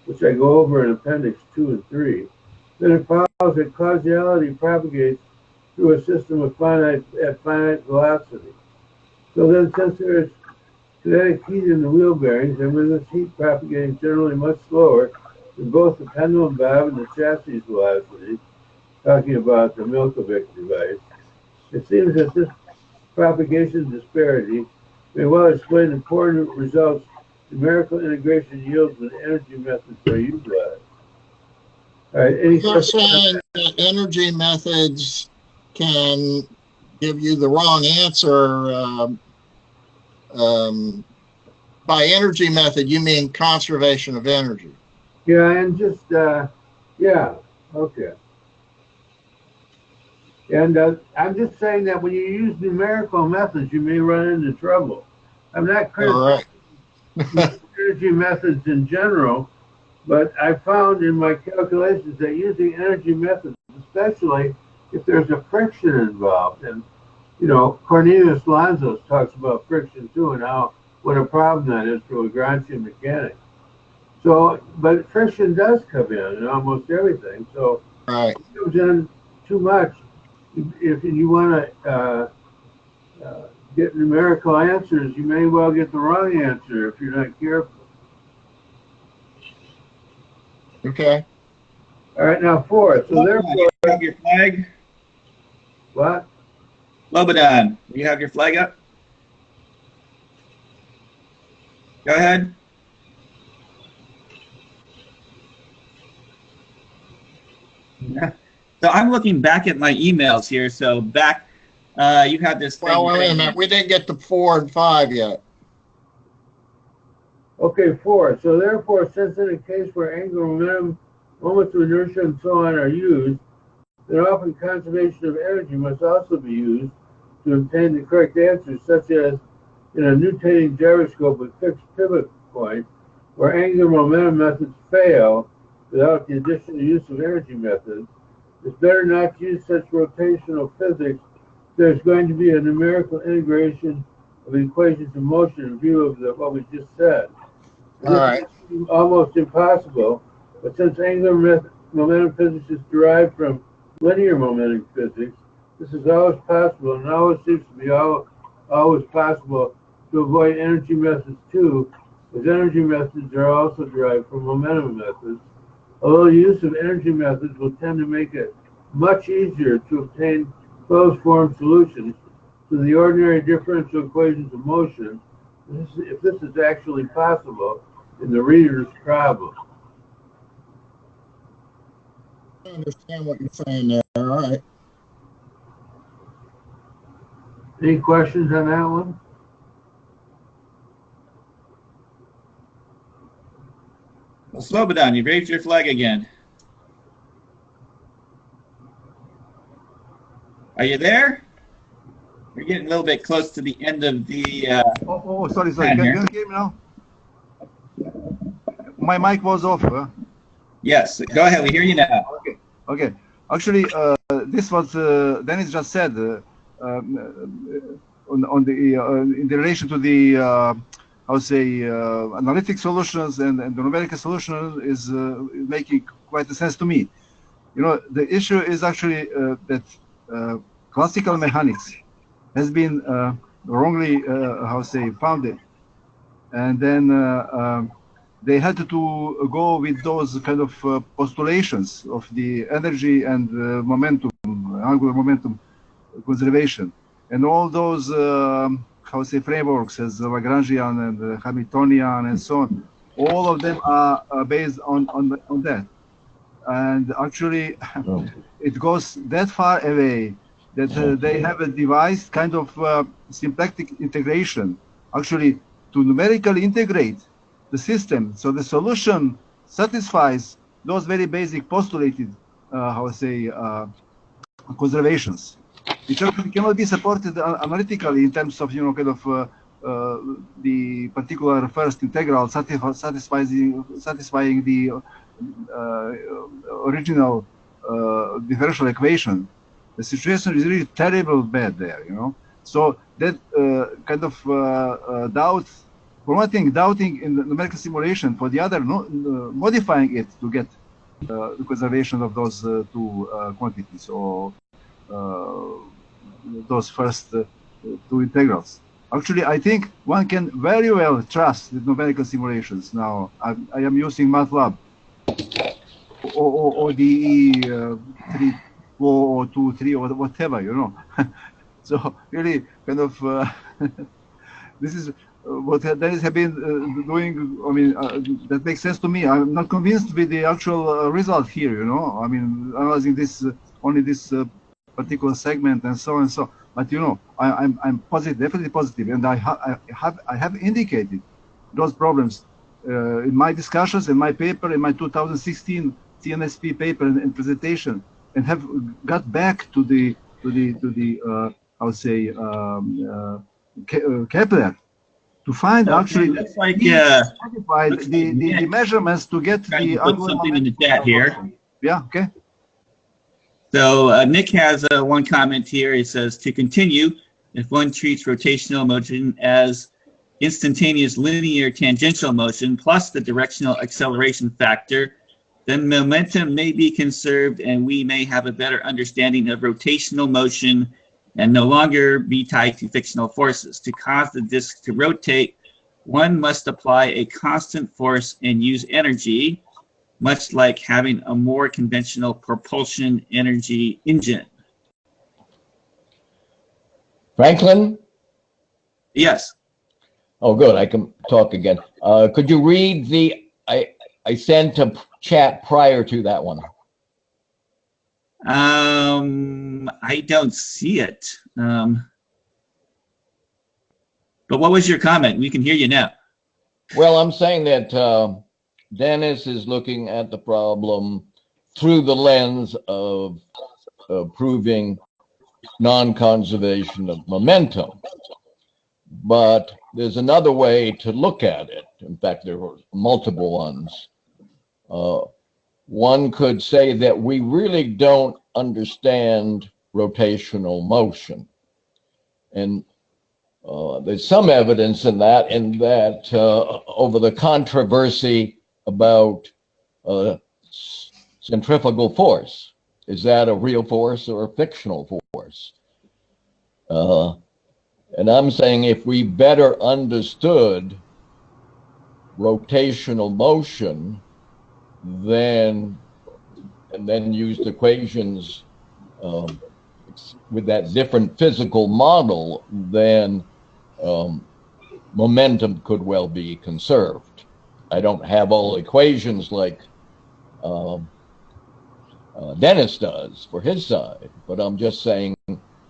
which I go over in Appendix 2 and 3, then it follows that causality propagates through a system of finite velocity. So then, since there is kinetic heat in the wheel bearings, and with this heat propagating generally much slower than both the pendulum bob and the chassis velocity, talking about the Milkovic device, it seems that this propagation disparity may well explain important results numerical integration yields when energy methods are utilized. All right, any You're saying that energy methods can give you the wrong answer. By energy method, you mean conservation of energy? Yeah, and just, yeah, okay. And I'm just saying that when you use numerical methods, you may run into trouble. I'm not criticizing energy methods in general, but I found in my calculations that using energy methods, especially if there's a friction involved, and Cornelius Lanzos talks about friction too, and what a problem that is for Lagrangian mechanics. So, but friction does come in almost everything. So, right. if it comes in too much, if you want to get numerical answers, you may well get the wrong answer if you're not careful. Okay. All right, now 4. So therefore, you have your flag. What? Lobadan, you have your flag up? Go ahead. So I'm looking back at my emails here. So back, you have this thing. Well, wait a minute. We didn't get to 4 and 5 yet. Okay, 4. So therefore, since in a case where angular momentum, moments of inertia, and so on are used, then often conservation of energy must also be used to obtain the correct answers, such as in a nutating gyroscope with fixed pivot point, where angular momentum methods fail without the additional use of energy methods. It's better not to use such rotational physics. There's going to be a numerical integration of equations of motion in view of what we just said. All right. It's almost impossible, but since angular momentum physics is derived from linear momentum physics, this is always possible, and always seems to be always possible to avoid energy methods too, as energy methods are also derived from momentum methods. Although the use of energy methods will tend to make it much easier to obtain closed form solutions to the ordinary differential equations of motion, if this is actually possible in the reader's problem. I understand what you're saying there. All right. Any questions on that one? Well, Slobodan, you raised your flag again. Are you there? We're getting a little bit close to the end of the. Sorry. Can you hear me now? My mic was off. Yes, go ahead. We hear you now. Okay. Actually, this was Dennis just said on the in relation to the analytic solutions and the numerical solution is making quite a sense to me. You know, the issue is actually that classical mechanics has been wrongly, how say, founded, and then they had to go with those kind of postulations of the energy and momentum, angular momentum conservation, and all those how say frameworks as Lagrangian and Hamiltonian and so on. All of them are based on that, and actually it goes that far away that they have a device kind of symplectic integration, actually to numerically integrate the system, so the solution satisfies those very basic postulated, how I say, conservations, which actually cannot be supported analytically in terms of, you know, kind of the particular first integral satisfying the original differential equation. The situation is really terrible bad there, you know. So that kind of doubt, for one thing, doubting in the numerical simulation, for the other, modifying it to get the conservation of those two quantities, or those first two integrals. Actually, I think one can very well trust the numerical simulations. Now, I am using MATLAB or DE 3 or 2, 3 or whatever, you know. So really, kind of, this is what Dennis have been doing. I mean, that makes sense to me. I'm not convinced with the actual result here, you know. I mean, analyzing this only this particular segment and so on and so. But you know, I'm positive, definitely positive, and I have indicated those problems in my discussions, in my paper, in my 2016 CNSP paper and presentation, and have got back to the I would say Kepler to find actually looks like the measurements to get the put something in the chat here. Yeah. Okay. So Nick has one comment here. He says, to continue, if one treats rotational motion as instantaneous linear tangential motion plus the directional acceleration factor, then momentum may be conserved and we may have a better understanding of rotational motion and no longer be tied to fictional forces. To cause the disk to rotate, one must apply a constant force and use energy, much like having a more conventional propulsion energy engine. Franklin? Yes. Oh, good. I can talk again. Could you read I sent a chat prior to that one. I don't see it. But what was your comment? We can hear you now. Well, I'm saying that Dennis is looking at the problem through the lens of proving non-conservation of momentum. But there's another way to look at it. In fact, there are multiple ones. One could say that we really don't understand rotational motion. And there's some evidence in that over the controversy about centrifugal force. Is that a real force or a fictional force? And I'm saying if we better understood rotational motion, and then used equations with that different physical model, then momentum could well be conserved. I don't have all equations like Dennis does for his side, but I'm just saying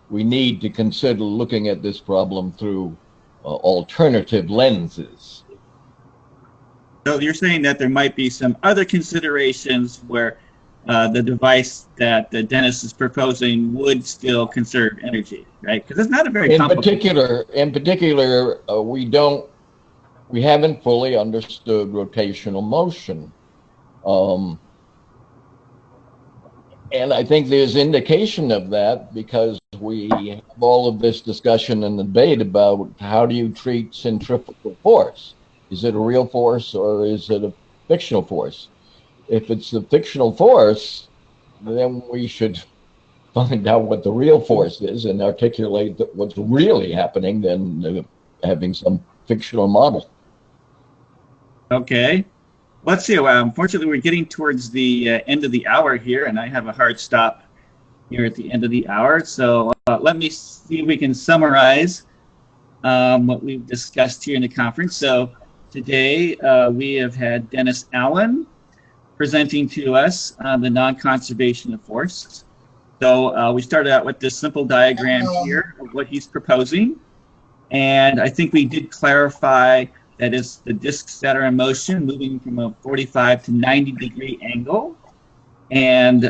we need to consider looking at this problem through alternative lenses. So you're saying that there might be some other considerations where the device that Dennis is proposing would still conserve energy, right? Because it's not a very complicated. In particular, we haven't fully understood rotational motion. And I think there's indication of that because we have all of this discussion and debate about how do you treat centrifugal force? Is it a real force or is it a fictional force? If it's a fictional force, then we should find out what the real force is and articulate what's really happening than having some fictional model. Okay. Let's see. Well, unfortunately, we're getting towards the end of the hour here, and I have a hard stop here at the end of the hour. So let me see if we can summarize what we've discussed here in the conference. So today we have had Dennis Allen presenting to us the non-conservation of force. So we started out with this simple diagram here of what he's proposing. And I think we did clarify that it's the disks that are in motion moving from a 45 to 90 degree angle. And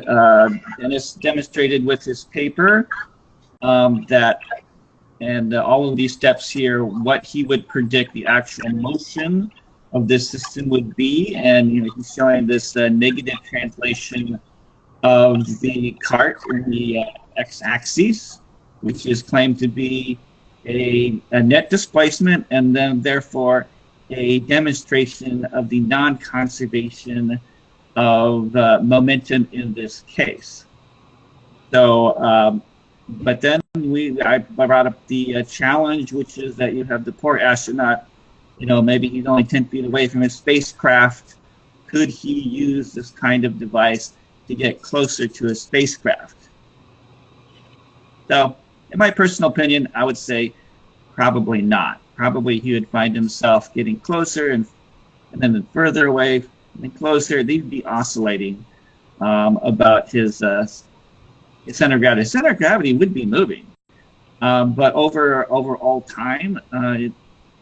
Dennis demonstrated with his paper that, and all of these steps here, what he would predict the actual motion of this system would be. And he's showing this negative translation of the cart in the x-axis, which is claimed to be a net displacement, and then therefore a demonstration of the non-conservation of momentum in this case. So, but then I brought up the challenge, which is that you have the poor astronaut, maybe he's only 10 feet away from his spacecraft. Could he use this kind of device to get closer to a spacecraft? So, in my personal opinion, I would say probably not. Probably he would find himself getting closer and then further away and then closer. They'd be oscillating about his center of gravity. Center of gravity would be moving, but over all time,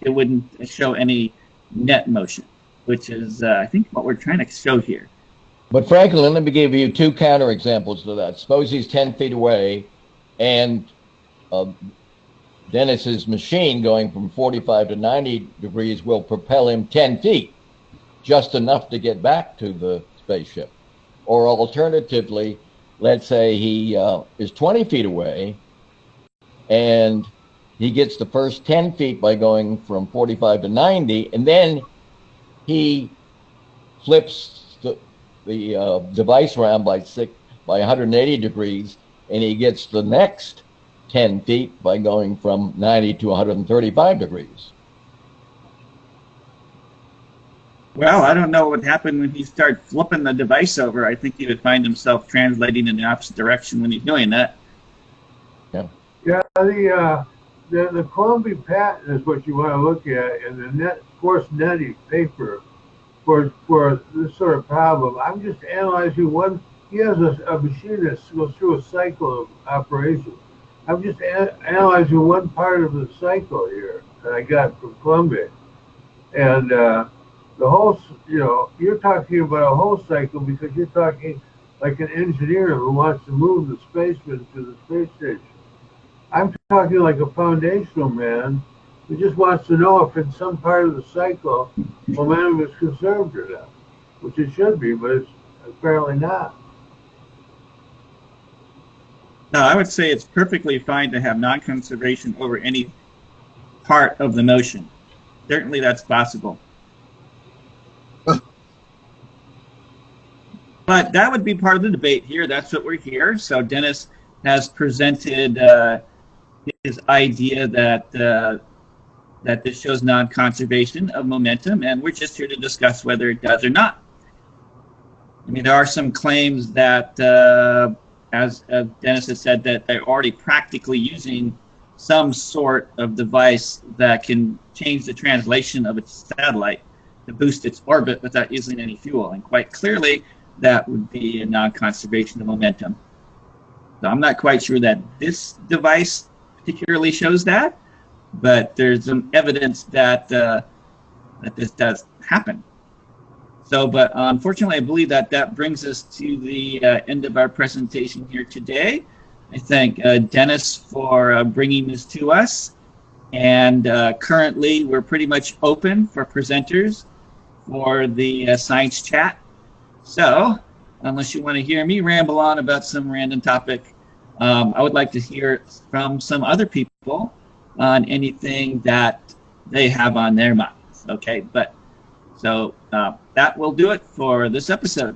it wouldn't show any net motion, which is, I think, what we're trying to show here. But Franklin, let me give you two counterexamples to that. Suppose he's 10 feet away, and Dennis's machine going from 45 to 90 degrees will propel him 10 feet, just enough to get back to the spaceship. Or alternatively, let's say he is 20 feet away, and he gets the first 10 feet by going from 45 to 90, and then he flips the device around by 180 degrees, and he gets the next 10 feet by going from 90 to 135 degrees. Well, I don't know what would happen when he started flipping the device over. I think he would find himself translating in the opposite direction when he's doing that. Yeah. Yeah, the Columbia patent is what you want to look at, and the net force netting paper for this sort of problem. I'm just analyzing one. He has a machine that goes through a cycle of operation. I'm just analyzing one part of the cycle here that I got from Columbia, and the whole. You're talking about a whole cycle because you're talking like an engineer who wants to move the spaceman to the space station. I'm talking like a foundational man who just wants to know if in some part of the cycle momentum is conserved or not, which it should be, but it's apparently not. No, I would say it's perfectly fine to have non-conservation over any part of the motion. Certainly that's possible. But that would be part of the debate here. That's what we're here. So Dennis has presented his idea that that this shows non-conservation of momentum, and we're just here to discuss whether it does or not. I mean, there are some claims that, as Dennis has said, that they're already practically using some sort of device that can change the translation of its satellite to boost its orbit without using any fuel. And quite clearly, that would be a non-conservation of momentum. So I'm not quite sure that this device particularly shows that, but there's some evidence that that this does happen. So, but unfortunately, I believe that that brings us to the end of our presentation here today. I thank Dennis for bringing this to us. And currently, we're pretty much open for presenters for the science chat. So, unless you want to hear me ramble on about some random topic, I would like to hear from some other people on anything that they have on their minds. Okay, but so that will do it for this episode.